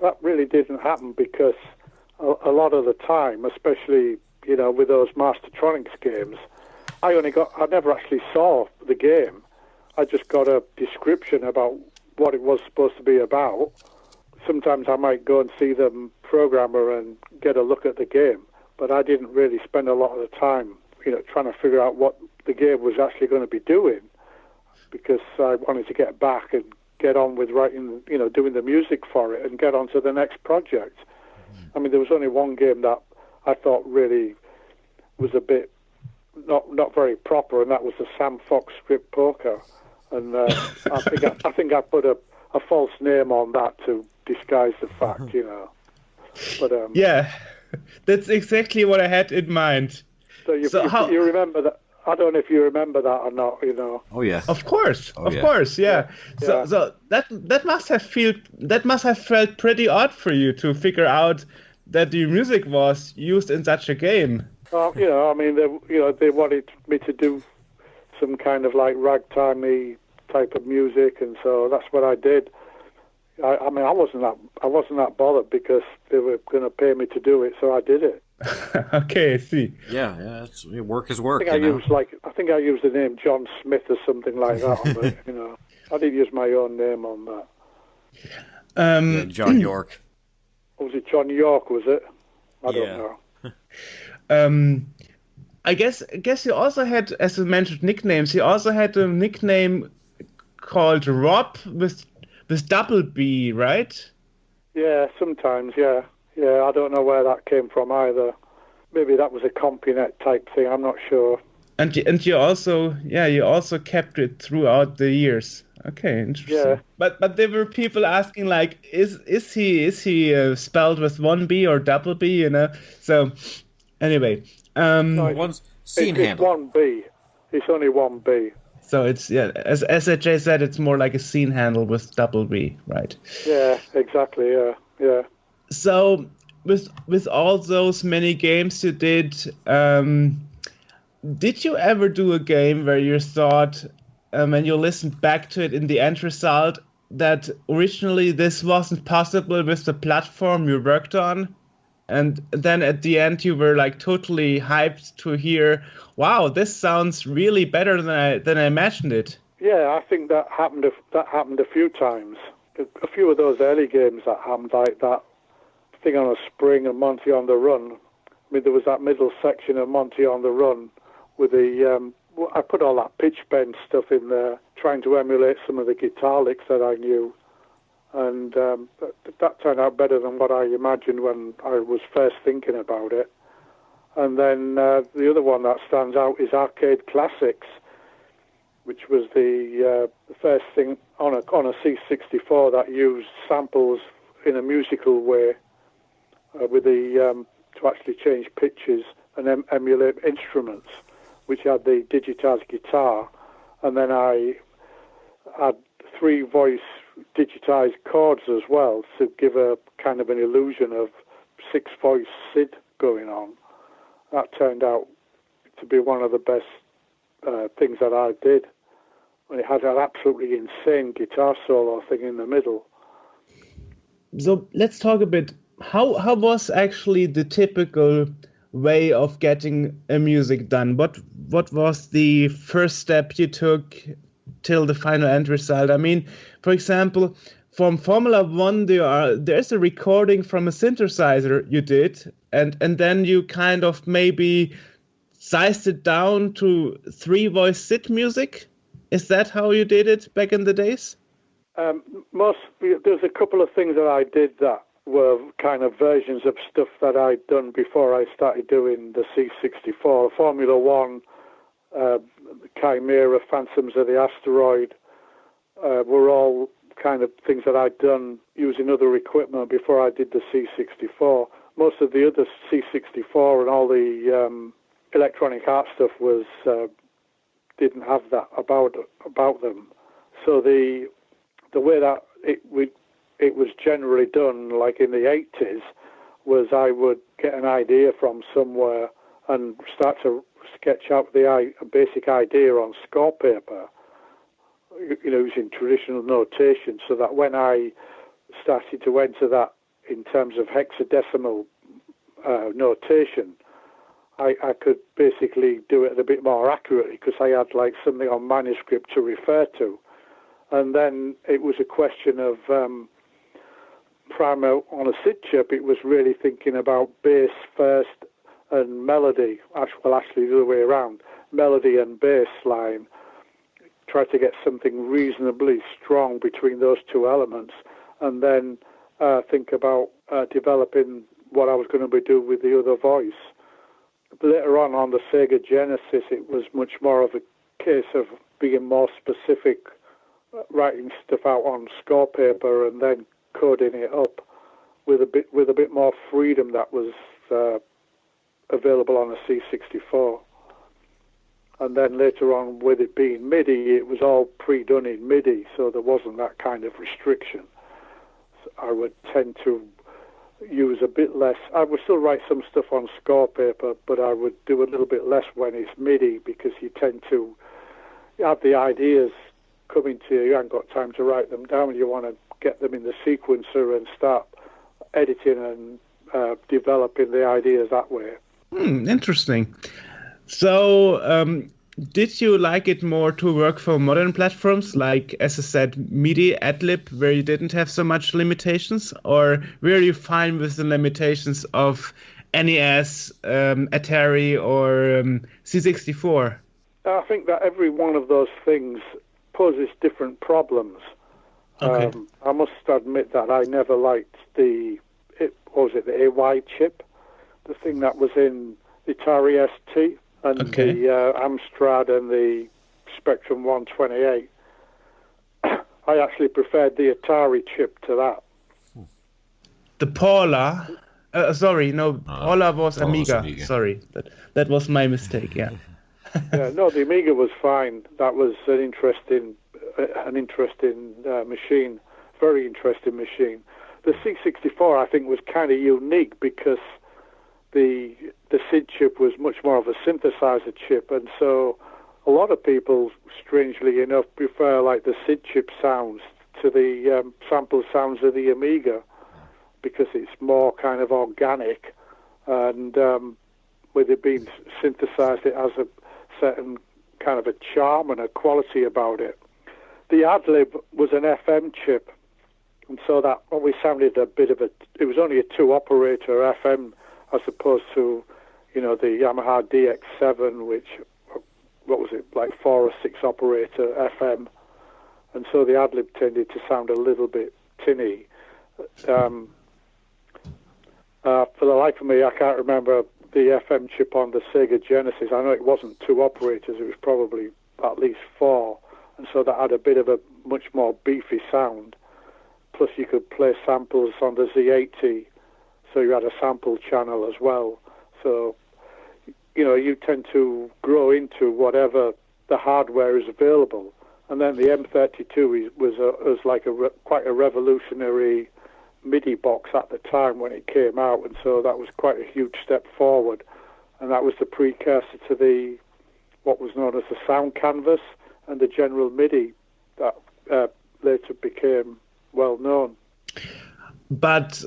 Speaker 4: that really didn't happen because a lot of the time, especially with those Mastertronics games, I never actually saw the game. I just got a description about what it was supposed to be about. Sometimes I might go and see the programmer and get a look at the game, but I didn't really spend a lot of the time, trying to figure out what the game was actually going to be doing, because I wanted to get back and get on with writing, doing the music for it and get on to the next project. I mean, there was only one game that I thought really was a bit not very proper, and that was the Sam Fox Script Poker. And I think I put a false name on that to disguise the fact, But
Speaker 3: yeah, that's exactly what I had in mind.
Speaker 4: So you remember that? I don't know if you remember that or not.
Speaker 2: Oh yeah.
Speaker 3: Of course, yeah. So that must have felt pretty odd for you to figure out that the music was used in such a game.
Speaker 4: I mean, they wanted me to do some kind of like ragtimey type of music, and so that's what I did. I mean, I wasn't that bothered because they were going to pay me to do it, so I did it.
Speaker 3: Okay, I see.
Speaker 2: Yeah, work is work.
Speaker 4: I think I used the name John Smith or something like that on it. I did use my own name on that.
Speaker 2: John York.
Speaker 4: Was it John York? Was it? I don't know.
Speaker 3: I guess you also had, as you mentioned, nicknames. You also had a nickname called Rob with double B, right? Yeah,
Speaker 4: sometimes, yeah. Yeah, I don't know where that came from either. Maybe that was a CompuNet type thing, I'm not sure.
Speaker 3: And you also kept it throughout the years. Okay, interesting.
Speaker 4: Yeah.
Speaker 3: But there were people asking like, is he spelled with one B or double B? You know. So anyway,
Speaker 4: No,
Speaker 2: One's scene
Speaker 4: it's
Speaker 2: handle.
Speaker 4: one B. It's only one B.
Speaker 3: so it's as SHA said, it's more like a scene handle with double B, right?
Speaker 4: Yeah, exactly. Yeah.
Speaker 3: So with all those many games you did you ever do a game where you thought, when you listened back to it in the end result, that originally this wasn't possible with the platform you worked on, and then at the end you were like totally hyped to hear, wow, this sounds really better than I imagined it?
Speaker 4: Yeah, I think that happened a few times. A few of those early games that happened like that. Thing on a Spring and Monty on the Run. I mean, there was that middle section of Monty on the Run with the I put all that pitch bend stuff in there, trying to emulate some of the guitar licks that I knew, and that turned out better than what I imagined when I was first thinking about it. And then the other one that stands out is Arcade Classics, which was the first thing on a C64 that used samples in a musical way with the to actually change pitches and emulate instruments, which had the digitized guitar, and then I had 3-voice digitized chords as well to give a kind of an illusion of 6-voice SID going on. That turned out to be one of the best things that I did. And it had an absolutely insane guitar solo thing in the middle.
Speaker 3: So let's talk a bit. How was actually the typical way of getting a music done? What was the first step you took till the final end result? I mean, for example, from Formula One, there's a recording from a synthesizer you did, and then you kind of maybe sized it down to 3-voice SID music. Is that how you did it back in the days?
Speaker 4: There's a couple of things that I did that were kind of versions of stuff that I'd done before I started doing the C64. Formula One, Chimera, Phantoms of the Asteroid were all kind of things that I'd done using other equipment before I did the C64. Most of the other C64 and all the electronic art stuff was didn't have that about them. So the way that it was generally done, like in the 80s, was I would get an idea from somewhere and start to sketch out a basic idea on score paper, using traditional notation, so that when I started to enter that in terms of hexadecimal notation, I could basically do it a bit more accurately because I had like something on manuscript to refer to. And then it was a question of primarily on a SID chip, it was really thinking about bass first and melody. Actually the other way around, melody and bass line. Try to get something reasonably strong between those two elements, and then think about developing what I was going to be doing with the other voice. Later on the Sega Genesis, it was much more of a case of being more specific, writing stuff out on score paper and then coding it up with a bit more freedom that was available on a C64. And then later on, with it being MIDI, it was all pre-done in MIDI, so there wasn't that kind of restriction. So I would tend to use a bit less. I would still write some stuff on score paper, but I would do a little bit less when it's MIDI, because you tend to have the ideas coming to you. You haven't got time to write them down. You want to get them in the sequencer and start editing and developing the ideas that way.
Speaker 3: Interesting. So, did you like it more to work for modern platforms, like, as I said, MIDI, AdLib, where you didn't have so much limitations, or were you fine with the limitations of NES, Atari, or C64?
Speaker 4: I think that every one of those things poses different problems.
Speaker 3: Okay.
Speaker 4: I must admit that I never liked the AY chip, the thing that was in the Atari ST. And the Amstrad and the Spectrum 128. I actually preferred the Atari chip to that.
Speaker 3: The Paula. Sorry, no, Paula was Amiga.
Speaker 2: Amiga.
Speaker 3: Sorry, that was my mistake. Yeah.
Speaker 4: Yeah, no, the Amiga was fine. That was an interesting machine, very interesting machine. The C64, I think, was kind of unique because the SID chip was much more of a synthesizer chip, and so a lot of people, strangely enough, prefer like the SID chip sounds to the sample sounds of the Amiga because it's more kind of organic, and with it being synthesized, it has a certain kind of a charm and a quality about it. The Adlib was an FM chip, and so that always sounded a bit of it was only a 2-operator FM as opposed to, the Yamaha DX7, which, what was it, like 4 or 6 operator FM, and so the Adlib tended to sound a little bit tinny. For the life of me, I can't remember the FM chip on the Sega Genesis. I know it wasn't 2 operators, it was probably at least 4, and so that had a bit of a much more beefy sound. Plus you could play samples on the Z80, so you had a sample channel as well. So, you tend to grow into whatever the hardware is available. And then the M32 was like quite a revolutionary MIDI box at the time when it came out, and so that was quite a huge step forward, and that was the precursor to what was known as the sound canvas and the general MIDI that later became well known.
Speaker 3: But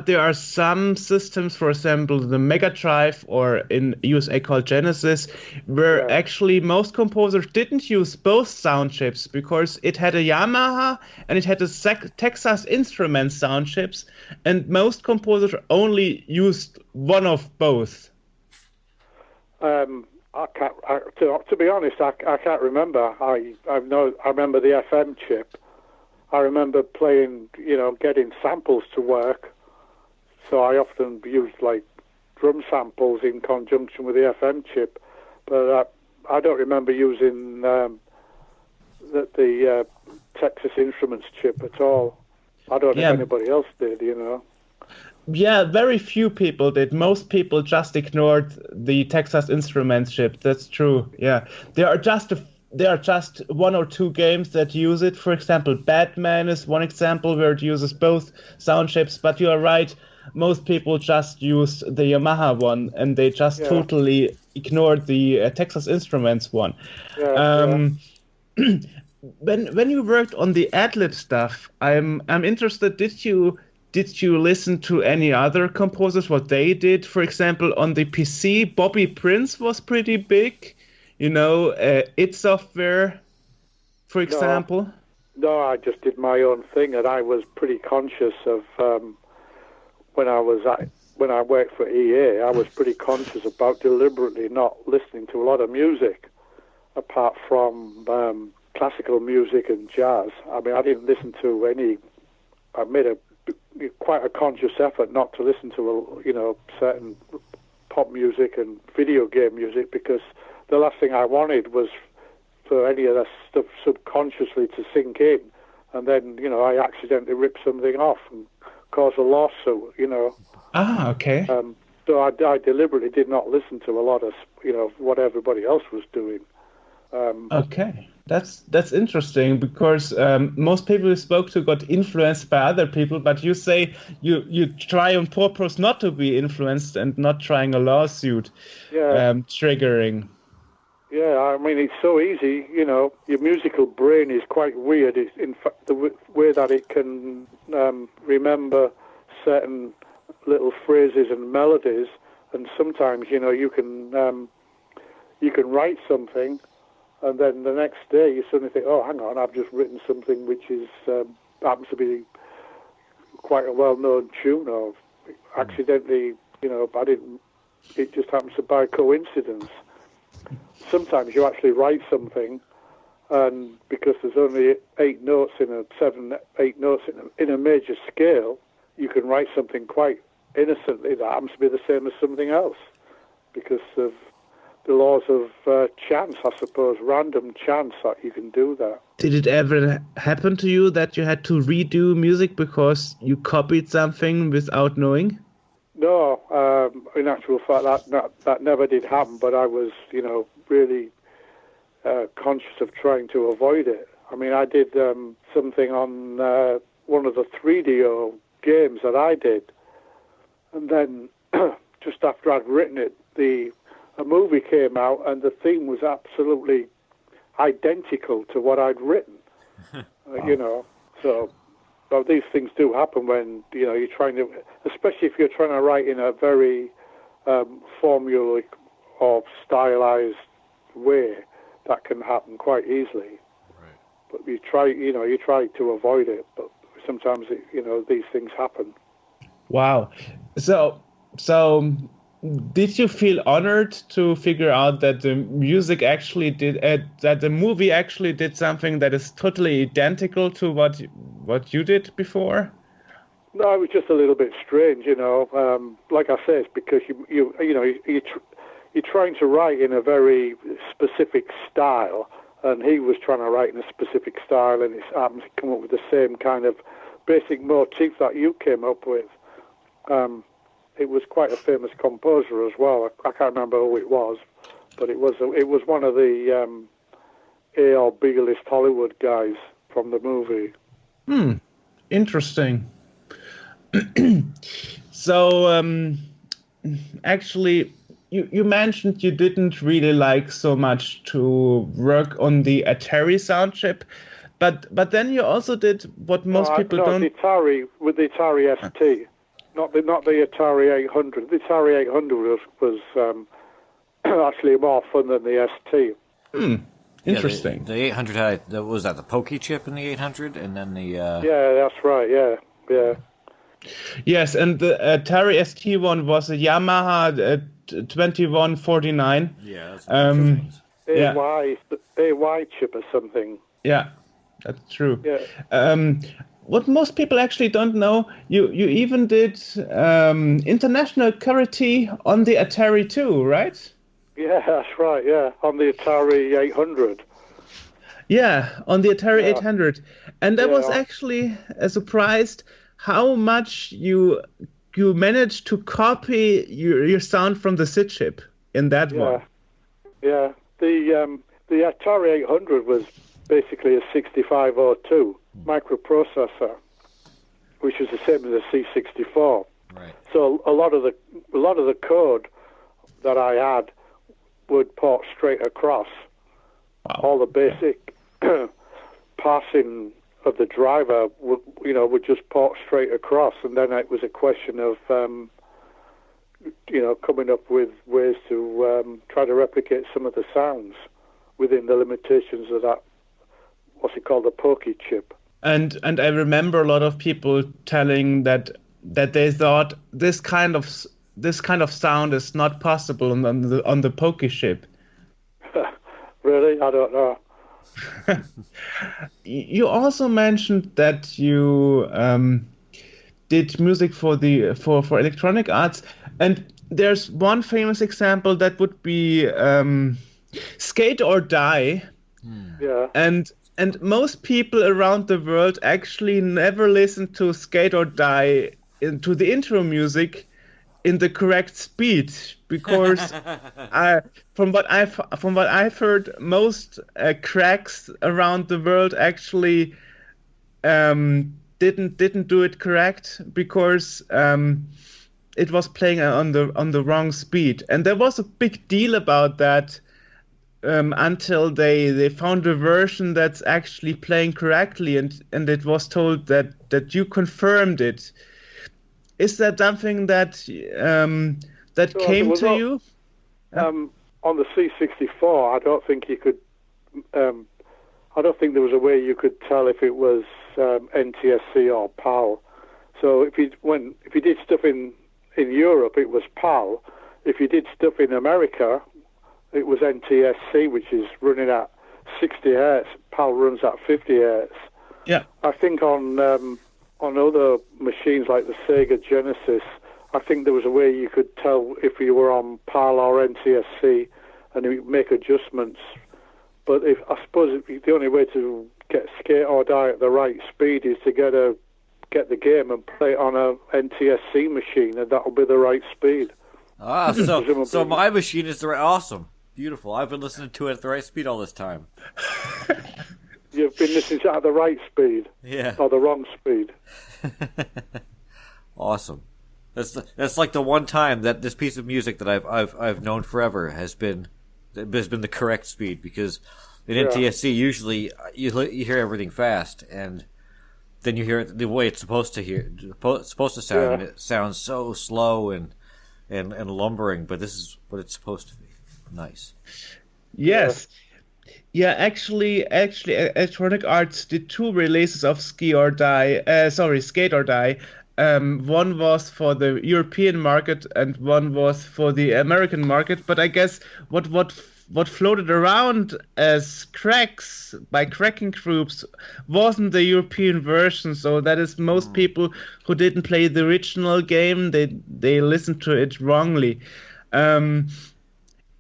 Speaker 3: there are some systems, for example, the Mega Drive, or in USA called Genesis, where actually most composers didn't use both sound chips because it had a Yamaha and it had a Texas Instruments sound chips, and most composers only used one of both.
Speaker 4: I can't. To be honest, I can't remember. I remember the FM chip. I remember playing, getting samples to work. So I often used like drum samples in conjunction with the FM chip. But I don't remember using the Texas Instruments chip at all. I don't know if anybody else did,
Speaker 3: Yeah, very few people did. Most people just ignored the Texas Instruments chip. That's true. Yeah, there are just 1 or 2 games that use it. For example, Batman is one example where it uses both sound chips. But you are right. Most people just use the Yamaha one, and they just totally ignored the Texas Instruments one. When you worked on the Adlib stuff, I'm interested. Did you listen to any other composers, what they did? For example, on the PC, Bobby Prince was pretty big. It Software, for example.
Speaker 4: No, I just did my own thing, and I was pretty conscious of when I worked for EA. I was pretty conscious about deliberately not listening to a lot of music, apart from classical music and jazz. I mean, I didn't listen to any. I made quite a conscious effort not to listen to certain pop music and video game music, because the last thing I wanted was for any of that stuff subconsciously to sink in, and then I accidentally rip something off and cause a lawsuit.
Speaker 3: Ah, okay.
Speaker 4: So I deliberately did not listen to a lot of what everybody else was doing.
Speaker 3: Okay, that's interesting, because most people you spoke to got influenced by other people, but you say you try on purpose not to be influenced and not trying a lawsuit triggering.
Speaker 4: Yeah, I mean, it's so easy, your musical brain is quite weird. It's, in fact, the way that it can remember certain little phrases and melodies, and sometimes, you can write something, and then the next day you suddenly think, oh, hang on, I've just written something which is happens to be quite a well-known tune, or accidentally, it just happens to by coincidence. Sometimes you actually write something, and because there's only 8 notes in a major scale, you can write something quite innocently that happens to be the same as something else, because of the laws of chance, I suppose, random chance that you can do that.
Speaker 3: Did it ever happen to you that you had to redo music because you copied something without knowing?
Speaker 4: No, in actual fact, that never did happen. But I was, really conscious of trying to avoid it. I mean, I did something on one of the 3DO games that I did, and then just after I'd written it, a movie came out, and the theme was absolutely identical to what I'd written. So these things do happen when you're trying to, especially if you're trying to write in a very formulaic or stylized way. That can happen quite easily.
Speaker 2: Right.
Speaker 4: But you try to avoid it. But sometimes these things happen.
Speaker 3: Wow. So did you feel honored to figure out that the music actually did, that the movie actually did something that is totally identical to what you did before?
Speaker 4: No, it was just a little bit strange, Like I say, it's because you're trying to write in a very specific style, and he was trying to write in a specific style, and it happens to come up with the same kind of basic motif that you came up with. It was quite a famous composer as well. I can't remember who it was, but it was one of the A or B list Hollywood guys from the movie.
Speaker 3: Interesting. So actually, you mentioned you didn't really like so much to work on the Atari sound chip, but then you also did what most people don't.
Speaker 4: The Atari with the Atari ST. Not the Atari 800. The Atari 800 was actually more fun than the ST.
Speaker 3: Interesting.
Speaker 2: Yeah, the 800 had, was that the Pokey chip in the 800, and then the...
Speaker 4: Yeah, that's right, yeah.
Speaker 3: Yes, and the Atari ST one was a Yamaha 2149.
Speaker 2: Yeah, that's
Speaker 4: AY chip or something.
Speaker 3: Yeah, that's true.
Speaker 4: Yeah.
Speaker 3: What most people actually don't know, you even did international karate on the Atari too, right?
Speaker 4: Yeah, that's right, yeah, on the Atari 800.
Speaker 3: Yeah, on the Atari 800. And that was actually a surprise how much you managed to copy your sound from the SID chip in that one.
Speaker 4: Yeah, the Atari 800 was basically a 6502 microprocessor, which was the same as a C64.
Speaker 2: Right.
Speaker 4: So a lot of the code that I had would port straight across.
Speaker 3: Wow.
Speaker 4: All the basic passing of the driver would just port straight across, and then it was a question of coming up with ways to try to replicate some of the sounds within the limitations of that, what's it called, the Pokey chip.
Speaker 3: And I remember a lot of people telling that they thought this kind of sound is not possible on the Pokey chip.
Speaker 4: Really? I don't know.
Speaker 3: You also mentioned that you did music for Electronic Arts, and there's one famous example that would be Skate or Die.
Speaker 4: Yeah.
Speaker 3: And most people around the world actually never listen to Skate or Die into the intro music in the correct speed, because from what I've heard, most cracks around the world actually didn't do it correct, because it was playing on the wrong speed, and there was a big deal about that until they found a version that's actually playing correctly, and it was told that you confirmed it. Is that something that came to you?
Speaker 4: On the C64, I don't think you could. I don't think there was a way you could tell if it was NTSC or PAL. So if you did stuff in Europe, it was PAL. If you did stuff in America, it was NTSC, which is running at 60 hertz. PAL runs at 50 hertz.
Speaker 3: Yeah.
Speaker 4: I think on other machines like the Sega Genesis, I think there was a way you could tell if you were on PAL or NTSC, and you make adjustments. But I suppose the only way to get Skate or Die at the right speed is to get the game and play it on a NTSC machine, and that'll be the right speed.
Speaker 2: So my machine is the right. Awesome, beautiful. I've been listening to it at the right speed all this time.
Speaker 4: You've been listening to it at the right speed,
Speaker 2: yeah,
Speaker 4: or the wrong speed.
Speaker 2: Awesome. That's like the one time that this piece of music that I've known forever has been the correct speed, because in NTSC usually you hear everything fast, and then you hear it the way it's supposed to sound, and it sounds so slow and lumbering. But this is what it's supposed to be. Nice.
Speaker 3: Yes. Yeah, actually, Electronic Arts did 2 releases of Skate or Die. One was for the European market and one was for the American market. But I guess what floated around as cracks by cracking groups wasn't the European version. So that is most people who didn't play the original game. They listened to it wrongly.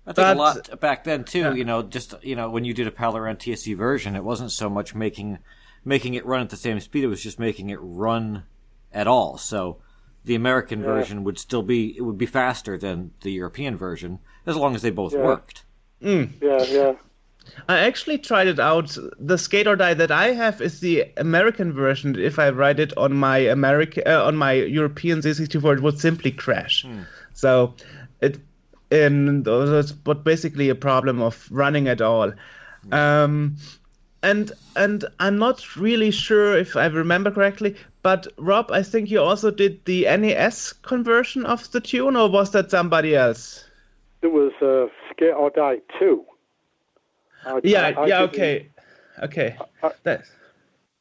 Speaker 2: I think a lot back then too. Yeah. When you did a PAL or NTSC version, it wasn't so much making it run at the same speed. It was just making it run at all. So the American version would be faster than the European version, as long as they both worked.
Speaker 4: Yeah.
Speaker 3: I actually tried it out. The Skate or Die that I have is the American version. If I write it on my European Z64, it would simply crash. So that's basically a problem of running at all. And I'm not really sure if I remember correctly, but Rob, I think you also did the NES conversion of the tune, or was that somebody else?
Speaker 4: It was Skate or Die 2.
Speaker 3: Okay.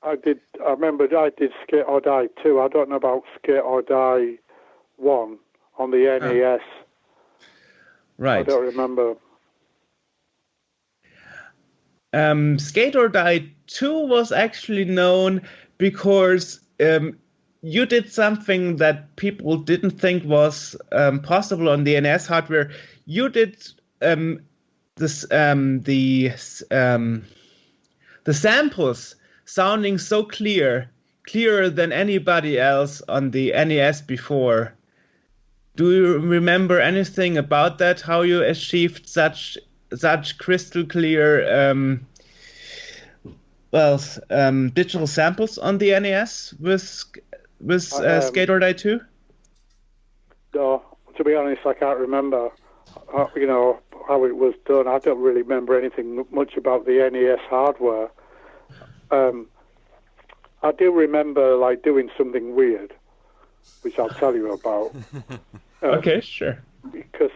Speaker 4: I remember I did Skate or Die 2. I don't know about Skate or Die 1 on the NES.
Speaker 3: Right.
Speaker 4: I don't remember.
Speaker 3: Skate or Die 2 was actually known because you did something that people didn't think was possible on the NES hardware. You did the samples sounding so clearer than anybody else on the NES before. Do you remember anything about that? How you achieved such crystal clear digital samples on the NES with Skate or Die 2?
Speaker 4: No, to be honest, I can't remember. How it was done. I don't really remember anything much about the NES hardware. I do remember doing something weird, which I'll tell you about.
Speaker 3: Okay, sure.
Speaker 4: Because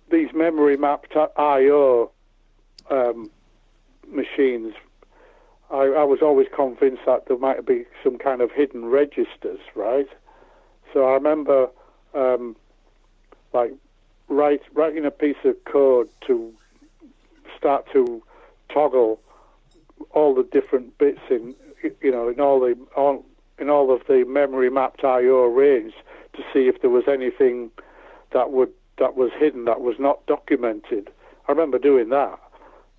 Speaker 4: these memory mapped I/O machines, I was always convinced that there might be some kind of hidden registers, right? So I remember writing a piece of code to start to toggle all the different bits in all of the memory mapped I/O range to see if there was anything that was hidden, that was not documented. I remember doing that,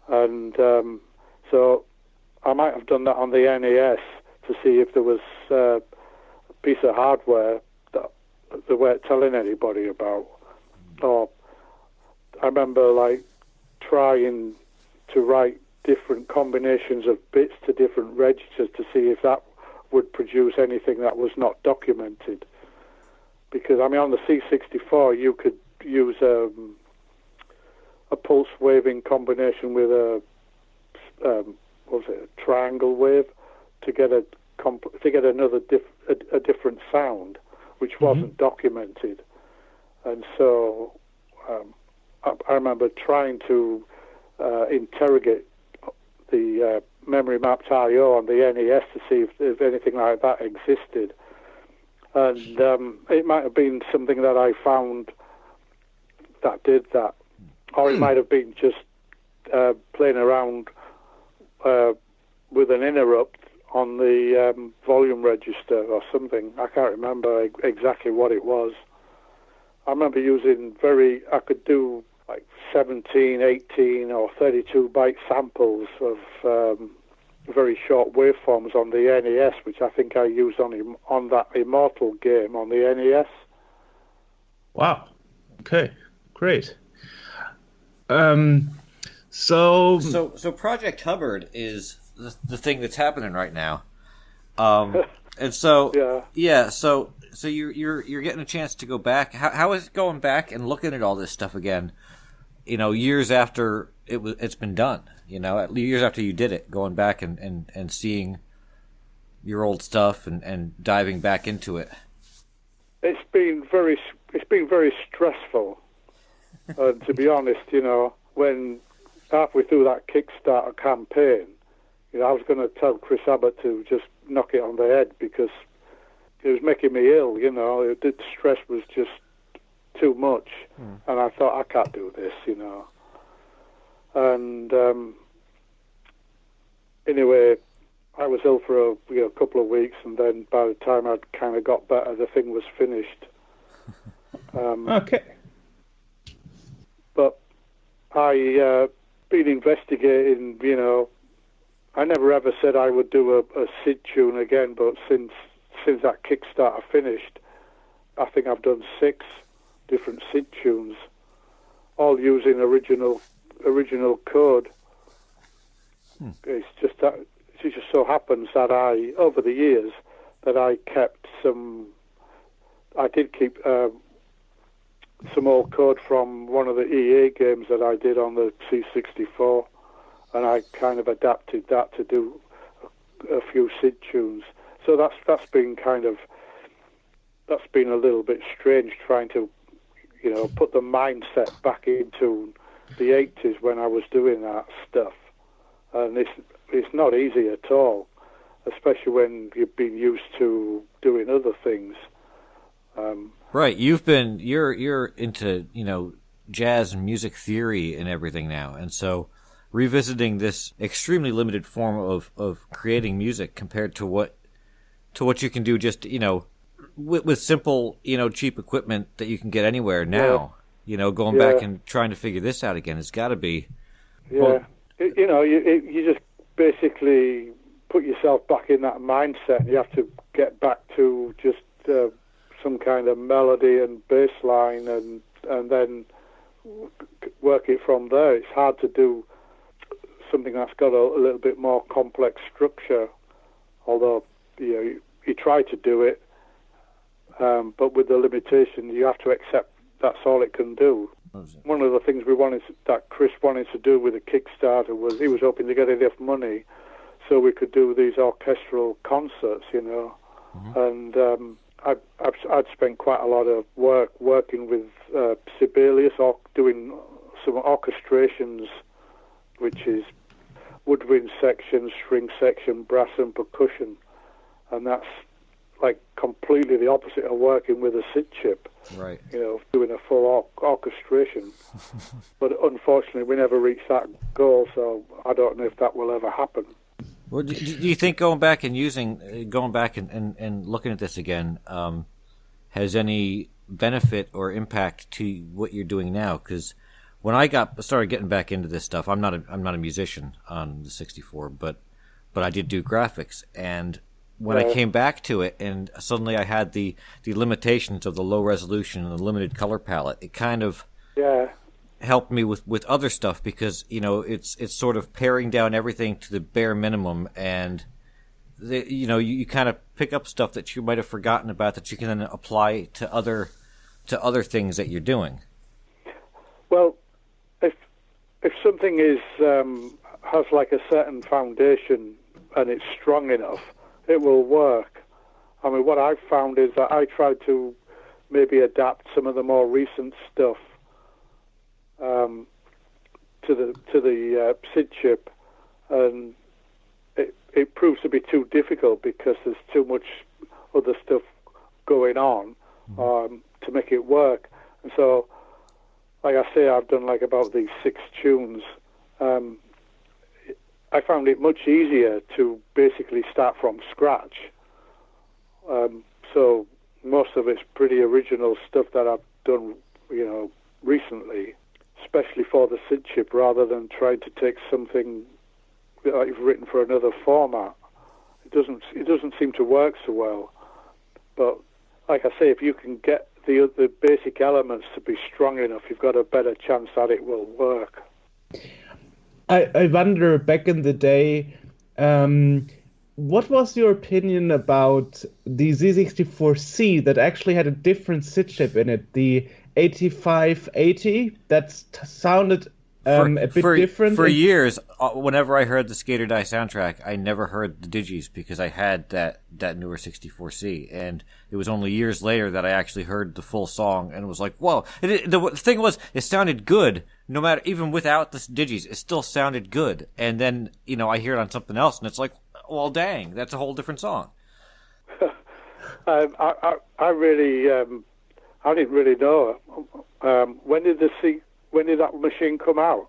Speaker 4: and so I might have done that on the NES to see if there was a piece of hardware that they weren't telling anybody about. Or I remember trying to write different combinations of bits to different registers to see if that would produce anything that was not documented. Because on the C64 you could use a pulse waving combination with a triangle wave to get a different sound, which wasn't documented. And so I remember trying to interrogate the memory mapped I/O on the NES to see if anything like that existed. And it might have been something that I found that did that. Or it might have been just playing around with an interrupt on the volume register or something. I can't remember exactly what it was. I remember I could do like 17, 18 or 32 byte samples of very short waveforms on the NES, which I think I used on that Immortal game on the NES.
Speaker 3: Wow. Okay, great. So
Speaker 2: Project Hubbard is the thing that's happening right now. And so so you're getting a chance to go back. How is it going back and looking at all this stuff again? Years after it's been done. Years after you did it, going back and seeing your old stuff and diving back into it.
Speaker 4: It's been very stressful. To be honest, when halfway through that Kickstarter campaign, I was going to tell Chris Abbott to just knock it on the head because it was making me ill. The stress was just too much, and I thought I can't do this. And anyway, I was ill for a couple of weeks, and then by the time I'd kind of got better, the thing was finished.
Speaker 3: Okay.
Speaker 4: But I been investigating. I never ever said I would do a SID tune again, but since that Kickstarter finished, I think I've done 6 different SID tunes, all using original code. It's just that it just so happens that over the years, that I did keep some old code from one of the EA games that I did on the C64, and I kind of adapted that to do a few SID tunes. So that's been a little bit strange, trying to put the mindset back into the 80s when I was doing that stuff, and it's not easy at all, especially when you've been used to doing other things.
Speaker 2: Right, you're into jazz and music theory and everything now, and so revisiting this extremely limited form of creating music compared to what you can do just with simple cheap equipment that you can get anywhere now. Going back and trying to figure this out again has got to be.
Speaker 4: Yeah, you just basically put yourself back in that mindset. You have to get back to just some kind of melody and bass line, and then work it from there. It's hard to do something that's got a little bit more complex structure, although you try to do it, but with the limitation, you have to accept that's all it can do. One of the things that Chris wanted to do with the Kickstarter was he was hoping to get enough money so we could do these orchestral concerts, and I'd spent quite a lot of work working with Sibelius, or doing some orchestrations, which is woodwind section, string section, brass and percussion, and that's like completely the opposite of working with a SID chip.
Speaker 2: Right.
Speaker 4: Doing a full orchestration. But unfortunately, we never reached that goal, so I don't know if that will ever happen.
Speaker 2: Well, do you think going back and looking at this again has any benefit or impact to what you're doing now? Because when I started getting back into this stuff, I'm not a musician on the 64, but I did do graphics, and when I came back to it, and suddenly I had the limitations of the low resolution and the limited color palette, it kind of helped me with other stuff, because it's sort of paring down everything to the bare minimum, and you kind of pick up stuff that you might have forgotten about that you can then apply to other things that you're doing.
Speaker 4: Well, if something has like a certain foundation and it's strong enough, it will work. I mean, what I've found is that I try to maybe adapt some of the more recent stuff to the SID chip, and it proves to be too difficult because there's too much other stuff going on to make it work. And so, like I say, I've done like about these 6 tunes. I found it much easier to basically start from scratch. So most of it's pretty original stuff that done, recently, especially for the SID chip, rather than trying to take something that you've written for another format. It doesn't seem to work so well. But like I say, if you can get the basic elements to be strong enough, you've got a better chance that it will work.
Speaker 3: I wonder, back in the day, what was your opinion about the Z64C that actually had a different SID chip in it, the 8580, that sounded a bit different?
Speaker 2: For years, whenever I heard the Skater Die soundtrack, I never heard the Digis because I had that newer 64C, and it was only years later that I actually heard the full song, and it was like, whoa. The thing was, it sounded good, no matter, even without the Digis, it still sounded good. And then, I hear it on something else, and it's like, well, dang, that's a whole different song.
Speaker 4: I really, I didn't really know. When did that machine come out?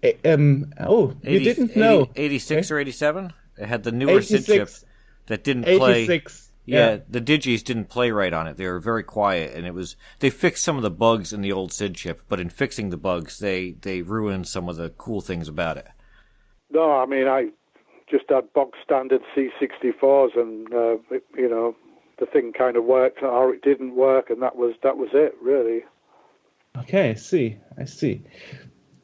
Speaker 3: You didn't know.
Speaker 2: 86 or 87? It had the newer SID chip that didn't play.
Speaker 3: 86.
Speaker 2: Yeah, the Digis didn't play right on it. They were very quiet, and they fixed some of the bugs in the old SID chip, but in fixing the bugs, they ruined some of the cool things about it.
Speaker 4: No, I mean, I just had box standard C64s, and the thing kind of worked, or it didn't work, and that was it, really.
Speaker 3: Okay, I see.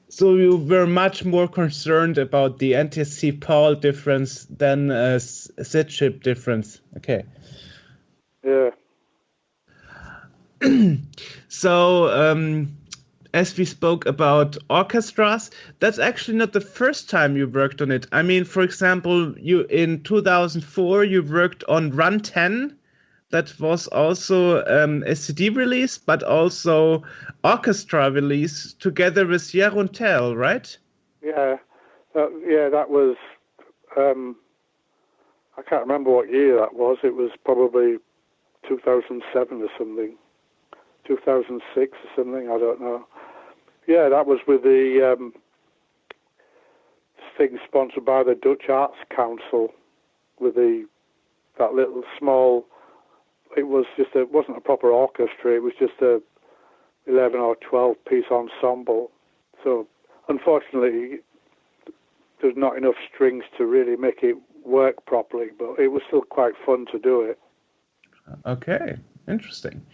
Speaker 3: So you were much more concerned about the NTSC PAL difference than a SID chip difference. Okay.
Speaker 4: Yeah.
Speaker 3: So, as we spoke about orchestras, that's actually not the first time you worked on it. I mean, for example, in 2004 you worked on Run 10. That was also a CD release, but also orchestra release together with Jeroen, right?
Speaker 4: Yeah, that was. I can't remember what year that was. It was probably 2007 or something, 2006 or something. I don't know. Yeah, that was with the thing sponsored by the Dutch Arts Council, with that little small. It wasn't a proper orchestra. It was just a 11 or 12 piece ensemble. So unfortunately, there's not enough strings to really make it work properly. But it was still quite fun to do it.
Speaker 3: Okay, interesting.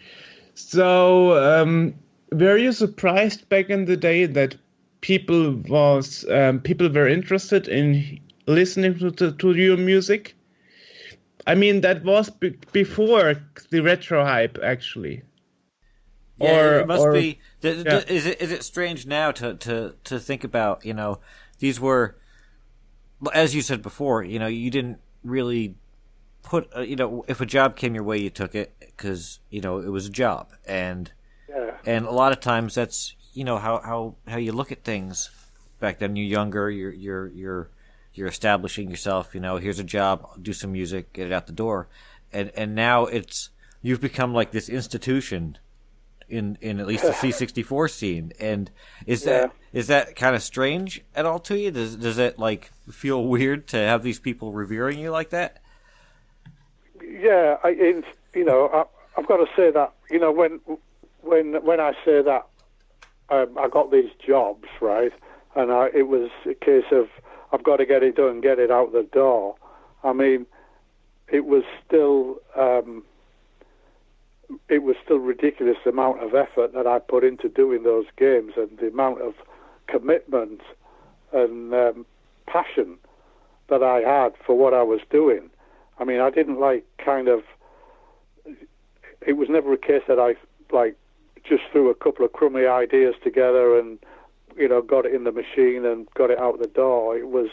Speaker 3: So were you surprised back in the day that people were interested in listening to your music? I mean, that was before the retro hype, actually.
Speaker 2: Yeah, it must be. Yeah. Is it strange now to think about? These were, as you said before. You didn't really put. If a job came your way, you took it because it was a job, and a lot of times that's how you look at things. Back then, you're younger. You're establishing yourself, here's a job, do some music, get it out the door. And now you've become like this institution in at least the C64 scene. And is that kind of strange at all to you? Does it like feel weird to have these people revering you like that?
Speaker 4: Yeah, I've got to say that, when I say that I got these jobs, right? And it was a case of I've got to get it done, get it out the door. I mean, it was still ridiculous amount of effort that I put into doing those games, and the amount of commitment and passion that I had for what I was doing. I mean, I didn't it was never a case that I just threw a couple of crummy ideas together and got it in the machine and got it out the door. It was,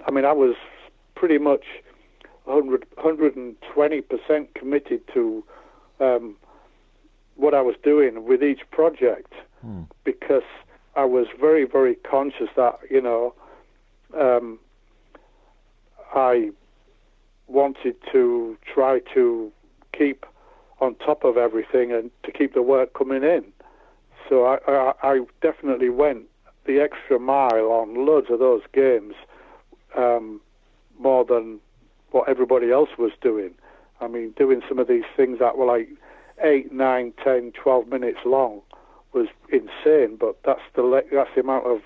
Speaker 4: I was pretty much 120% committed to what I was doing with each project, because I was very, very conscious that, I wanted to try to keep on top of everything and to keep the work coming in. So I definitely went the extra mile on loads of those games, more than what everybody else was doing. I mean, doing some of these things that were like 8, 9, 10, 12 minutes long was insane. But that's the amount of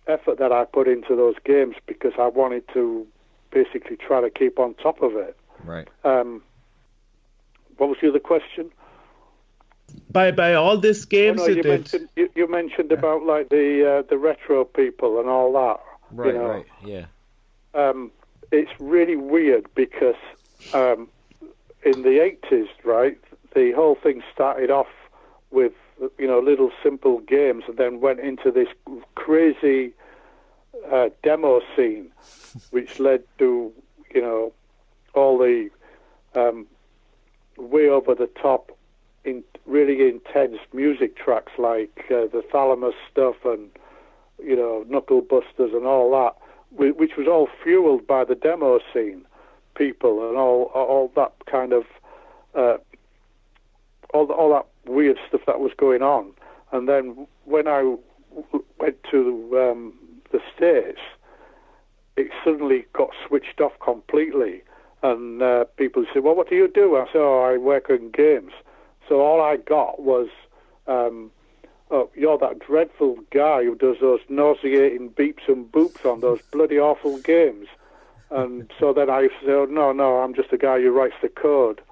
Speaker 4: effort that I put into those games because I wanted to basically try to keep on top of it.
Speaker 2: Right.
Speaker 4: What was the other question?
Speaker 3: By all these games
Speaker 4: you mentioned about like the retro people and all that.
Speaker 2: Right,
Speaker 4: you know?
Speaker 2: right, yeah.
Speaker 4: It's really weird because in the 80s, right, the whole thing started off with, you know, little simple games and then went into this crazy demo scene, which led to, you know, all the way over the top, really intense music tracks like the Thalamus stuff and, you know, Knuckle Busters and all that, which was all fueled by the demo scene people and all that kind of all that weird stuff that was going on. And then when I went to the States, it suddenly got switched off completely. And people said, well, what do you do? I said, oh, I work in games. So all I got was, oh, you're that dreadful guy who does those nauseating beeps and boops on those bloody awful games. And so then I said, oh, no, I'm just a guy who writes the code.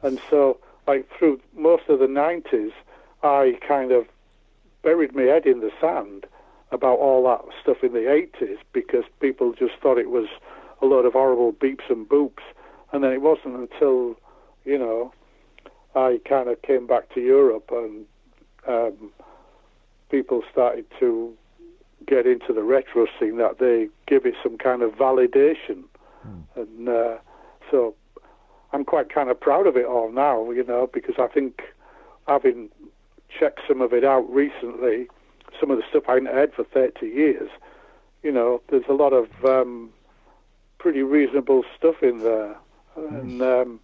Speaker 4: And so, like, through most of the 90s, I kind of buried my head in the sand about all that stuff in the 80s because people just thought it was a load of horrible beeps and boops. And then it wasn't until, you know, I kind of came back to Europe and people started to get into the retro scene that they give it some kind of validation. And so I'm quite kind of proud of it all now, you know, because I think having checked some of it out recently, some of the stuff I hadn't heard for 30 years, you know, there's a lot of pretty reasonable stuff in there. And,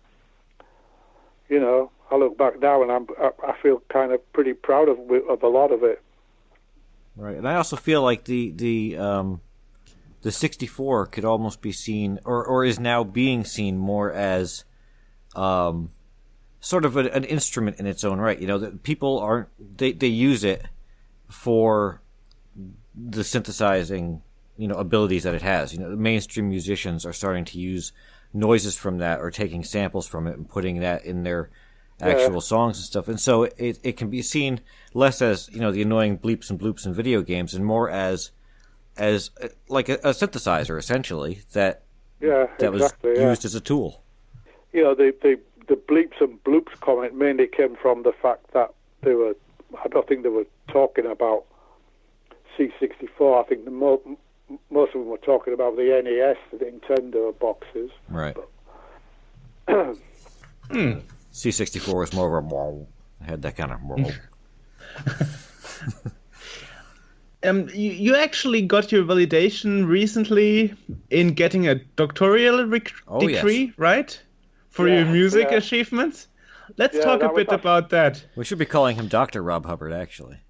Speaker 4: you know, I look back now and I feel kind of pretty proud of a lot of it.
Speaker 2: Right, and I also feel like the 64 could almost be seen, or is now being seen more as sort of an instrument in its own right. You know, that people aren't they use it for the synthesizing, you know, abilities that it has. You know, the mainstream musicians are starting to use noises from that or taking samples from it and putting that in their actual songs and stuff. And so it can be seen less as, you know, the annoying bleeps and bloops in video games and more as like a synthesizer, essentially, that was used as a tool.
Speaker 4: You know, the bleeps and bloops comment mainly came from the fact that I don't think they were talking about C64. I think most of them were talking about the NES, the Nintendo boxes.
Speaker 2: Right. C64 was more of a I had that kind of
Speaker 3: You actually got your validation recently in getting a doctoral degree, right? For your music achievements? Let's talk a bit about that.
Speaker 2: We should be calling him Dr. Rob Hubbard, actually.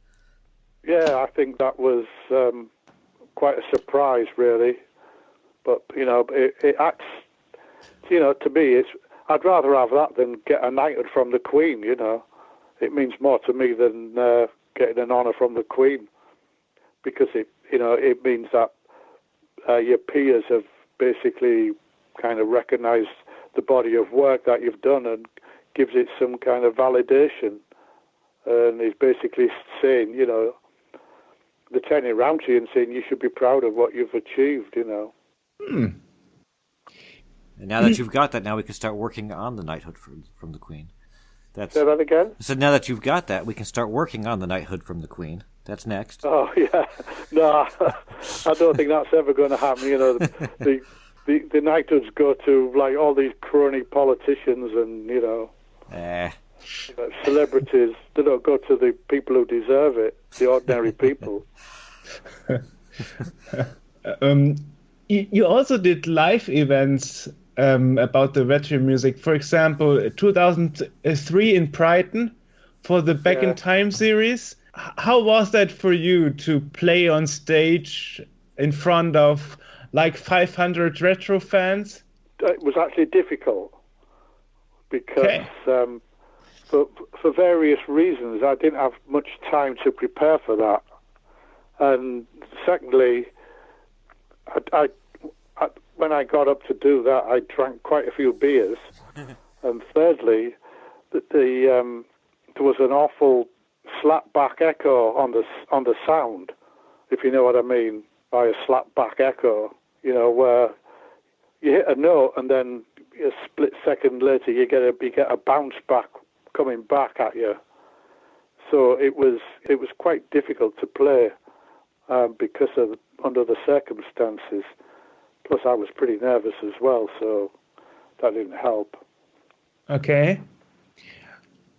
Speaker 4: Yeah, I think that was quite a surprise, really. But, you know, it acts, you know, to me, I'd rather have that than get a knighthood from the Queen, you know. It means more to me than getting an honour from the Queen, because it means that your peers have basically kind of recognised the body of work that you've done and gives it some kind of validation. And is basically saying, you know, they're turning around to you and saying you should be proud of what you've achieved, you know.
Speaker 2: And now that you've got that, now we can start working on the knighthood from the Queen.
Speaker 4: Say that again?
Speaker 2: So now that you've got that, we can start working on the knighthood from the Queen. That's next.
Speaker 4: Oh, yeah. No, I don't think that's ever going to happen. You know, the knighthoods go to, like, all these crony politicians and, you know, celebrities. They don't go to the people who deserve it, the ordinary people.
Speaker 3: You also did live events about the retro music. For example, 2003 in Brighton for the Back in Time series. How was that for you to play on stage in front of like 500 retro fans?
Speaker 4: It was actually difficult because for various reasons, I didn't have much time to prepare for that. And secondly, I when I got up to do that, I drank quite a few beers. And thirdly, there was an awful slap-back echo on the sound, if you know what I mean by a slap-back echo. You know, where you hit a note and then a split second later you get a bounce back coming back at you. So it was quite difficult to play because of under the circumstances. Plus, I was pretty nervous as well, so that didn't help.
Speaker 3: Okay.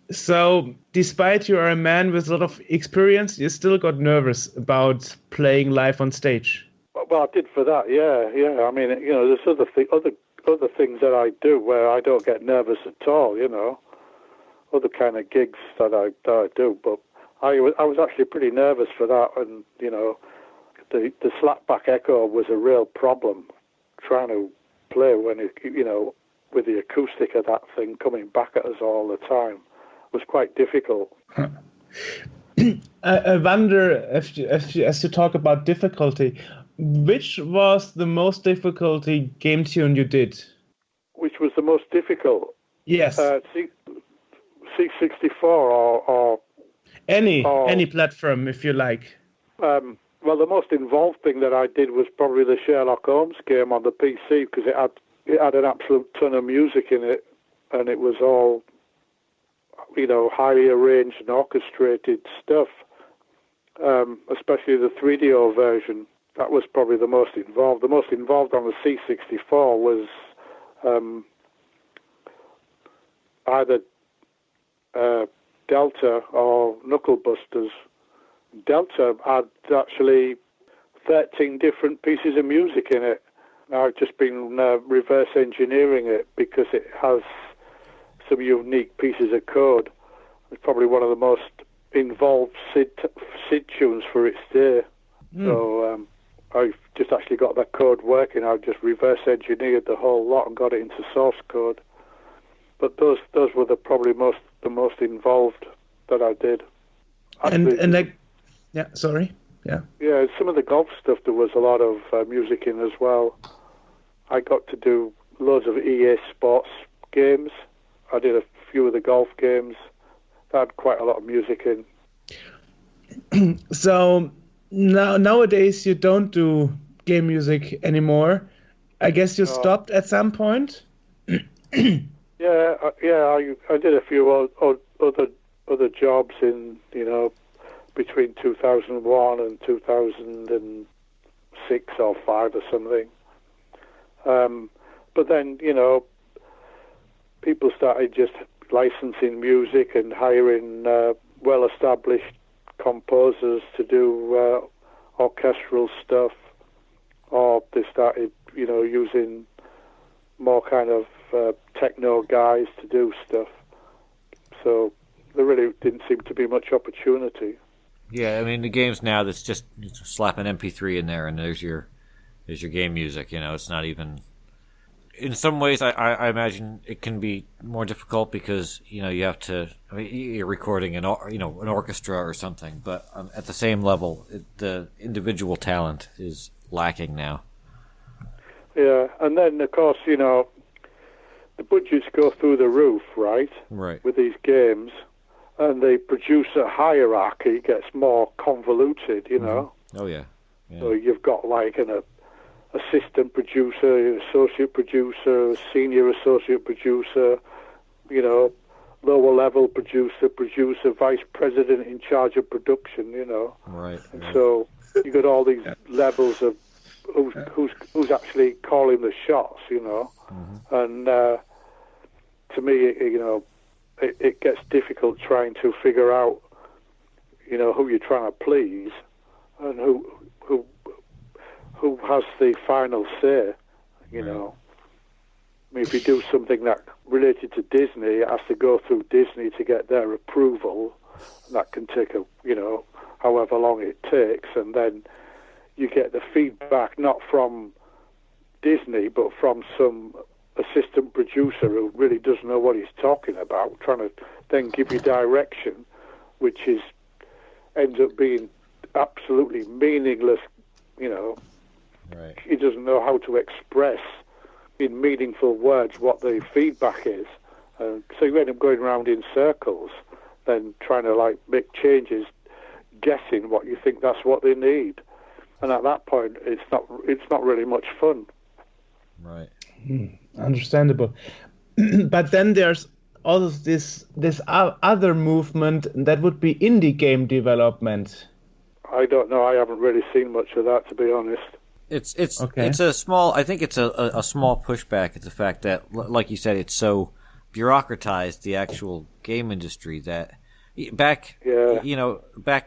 Speaker 3: So, despite you are a man with a lot of experience, you still got nervous about playing live on stage.
Speaker 4: Well, I did for that, yeah. I mean, you know, there's other things that I do where I don't get nervous at all, you know. Other kind of gigs that I do, but I was actually pretty nervous for that, and you know, the slapback echo was a real problem trying to play when it, you know, with the acoustic of that thing coming back at us all the time was quite difficult.
Speaker 3: I wonder as you talk about difficulty, which was the most difficult game tune you did?
Speaker 4: Which was the most difficult?
Speaker 3: Yes.
Speaker 4: C64 or
Speaker 3: any platform if you like.
Speaker 4: Well, the most involved thing that I did was probably the Sherlock Holmes game on the PC because it had an absolute ton of music in it, and it was all, you know, highly arranged and orchestrated stuff. Especially the 3DO version, that was probably the most involved. The most involved on the C64 was either Delta or Knuckle Busters. Delta had actually 13 different pieces of music in it. I've just been reverse engineering it because it has some unique pieces of code. It's probably one of the most involved SID tunes for its day. So I've just actually got that code working. I've just reverse engineered the whole lot and got it into source code. But those were probably the most involved that I did. Actually,
Speaker 3: and like, yeah, sorry, yeah.
Speaker 4: Yeah, some of the golf stuff there was a lot of music in as well. I got to do loads of EA Sports games. I did a few of the golf games. That had quite a lot of music in.
Speaker 3: So nowadays you don't do game music anymore. I guess you stopped at some point.
Speaker 4: Yeah. I did a few other jobs in, you know, between 2001 and 2006 or 5 or something. But then, you know, people started just licensing music and hiring well-established composers to do orchestral stuff, or they started, you know, using more kind of techno guys to do stuff. So there really didn't seem to be much opportunity.
Speaker 2: Yeah, I mean the games now that's just slap an MP3 in there and there's your game music. You know, it's not even. In some ways, I imagine it can be more difficult because you know you have to. I mean, you're recording an orchestra or something, but at the same level, the individual talent is lacking now.
Speaker 4: Yeah, and then of course you know the budgets go through the roof, right?
Speaker 2: Right. With
Speaker 4: these games, and the producer hierarchy gets more convoluted. You know.
Speaker 2: Oh yeah.
Speaker 4: So you've got like an assistant producer, associate producer, senior associate producer, you know, lower level producer, vice president in charge of production, you know.
Speaker 2: Right.
Speaker 4: And so you got all these levels of who's actually calling the shots, you know. Mm-hmm. And to me, you know, it gets difficult trying to figure out, you know, who you're trying to please and who has the final say, you know. I mean, if you do something that related to Disney, it has to go through Disney to get their approval, and that can take however long it takes, and then you get the feedback not from Disney but from some assistant producer who really doesn't know what he's talking about, trying to then give you direction, which ends up being absolutely meaningless.
Speaker 2: Right.
Speaker 4: He doesn't know how to express in meaningful words what the feedback is. So you end up going around in circles, then trying to make changes, guessing what you think that's what they need. And at that point, it's not really much fun.
Speaker 2: Right.
Speaker 3: Understandable. But then there's also this other movement that would be indie game development.
Speaker 4: I don't know. I haven't really seen much of that, to be honest.
Speaker 2: It's
Speaker 3: okay.
Speaker 2: It's a small. I think it's a small pushback at the fact that, like you said, it's so bureaucratized, the actual game industry, that back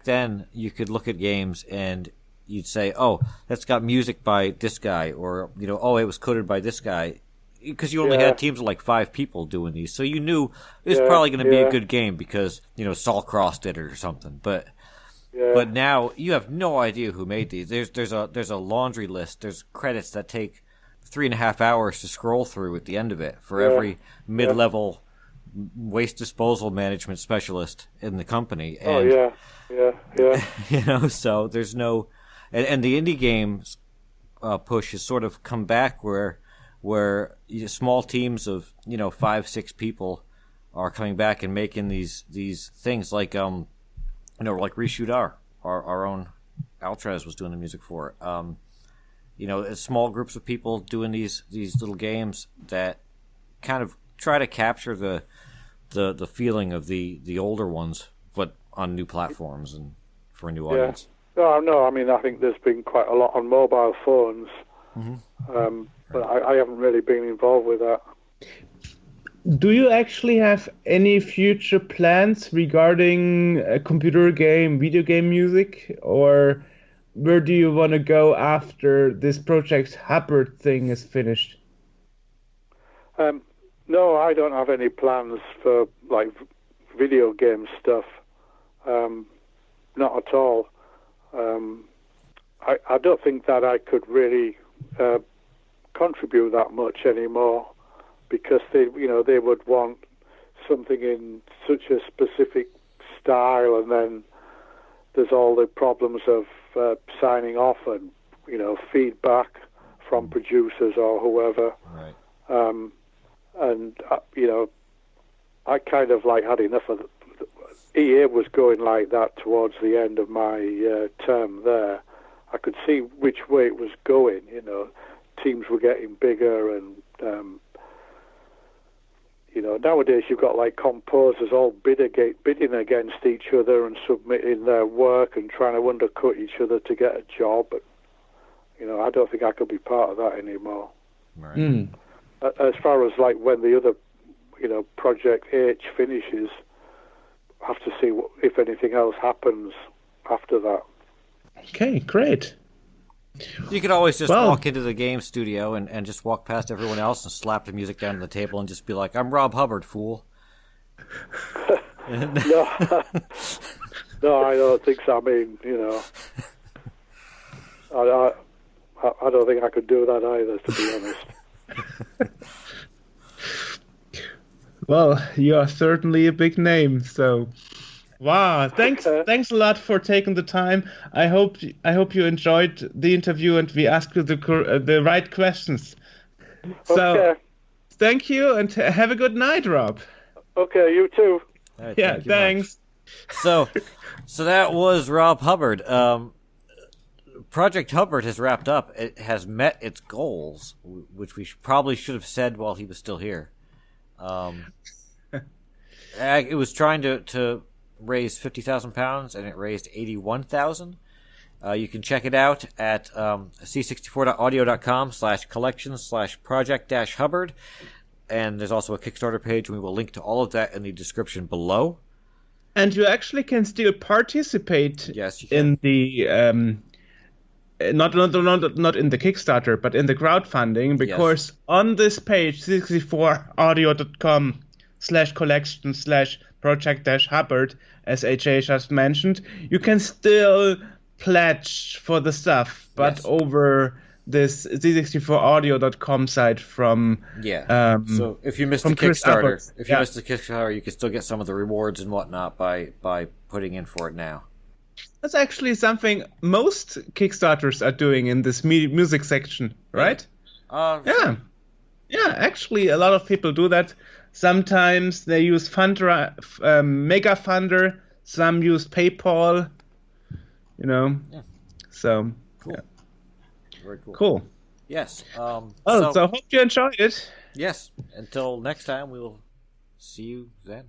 Speaker 2: then you could look at games and you'd say, oh, that's got music by this guy, or oh, it was coded by this guy, because you only had teams of 5 people doing these, so you knew it was probably going to be a good game because Saul Cross did it or something. But now you have no idea who made these. There's a laundry list. There's credits that take 3.5 hours to scroll through at the end of it for every mid-level waste disposal management specialist in the company. And, so there's no, and the indie games push has sort of come back where small teams of 5-6 people are coming back and making these things like like Reshoot our own Altrez was doing the music for it. Small groups of people doing these little games that kind of try to capture the feeling of the older ones, but on new platforms and for a new audience.
Speaker 4: No, I mean, I think there's been quite a lot on mobile phones, but I haven't really been involved with that.
Speaker 3: Do you actually have any future plans regarding a computer game, video game music, or where do you want to go after this Project Hubbard thing is finished?
Speaker 4: No, I don't have any plans for video game stuff. Not at all. I don't think that I could really contribute that much anymore, because they would want something in such a specific style, and then there's all the problems of signing off and feedback from producers or whoever.
Speaker 2: Right.
Speaker 4: I kind of had enough of EA was going like that towards the end of my term there. I could see which way it was going. Teams were getting bigger, and nowadays you've got composers all bidding against each other and submitting their work and trying to undercut each other to get a job. But I don't think I could be part of that anymore.
Speaker 2: Right.
Speaker 4: As far as when the other Project H finishes, I have to see if anything else happens after that.
Speaker 3: Okay, great.
Speaker 2: You could always just walk into the game studio and just walk past everyone else and slap the music down on the table and just be like, "I'm Rob Hubbard, fool."
Speaker 4: No, I don't think so. I mean, I don't think I could do that either, to be honest.
Speaker 3: Well, you are certainly a big name, so wow! Thanks a lot for taking the time. I hope you enjoyed the interview and we asked you the right questions. So, thank you and have a good night, Rob.
Speaker 4: Okay, you too.
Speaker 2: Right,
Speaker 3: thanks.
Speaker 2: So that was Rob Hubbard. Project Hubbard has wrapped up. It has met its goals, which we probably should have said while he was still here. It was trying to raise £50,000 and it raised $81,000. You can check it out at c64audio.com/collections/project-hubbard, and there's also a Kickstarter page, and we will link to all of that in the description below.
Speaker 3: And you actually can still participate.
Speaker 2: Yes, you can.
Speaker 3: In the not in the Kickstarter, but in the crowdfunding, because on this page, c64audio.com/collection/project-hubbard, as AJ just mentioned, you can still pledge for the stuff, but over this z64audio.com site from
Speaker 2: So if you missed the
Speaker 3: from Chris
Speaker 2: Kickstarter,
Speaker 3: Abbott.
Speaker 2: missed the Kickstarter, you can still get some of the rewards and whatnot by putting in for it now.
Speaker 3: That's actually something most Kickstarters are doing in this music section, right? Yeah. Actually, a lot of people do that. Sometimes they use Mega Funder. Some use PayPal. So
Speaker 2: cool.
Speaker 3: Yeah.
Speaker 2: Very cool.
Speaker 3: Cool.
Speaker 2: Yes.
Speaker 3: So hope you enjoyed it.
Speaker 2: Yes. Until next time, we will see you then.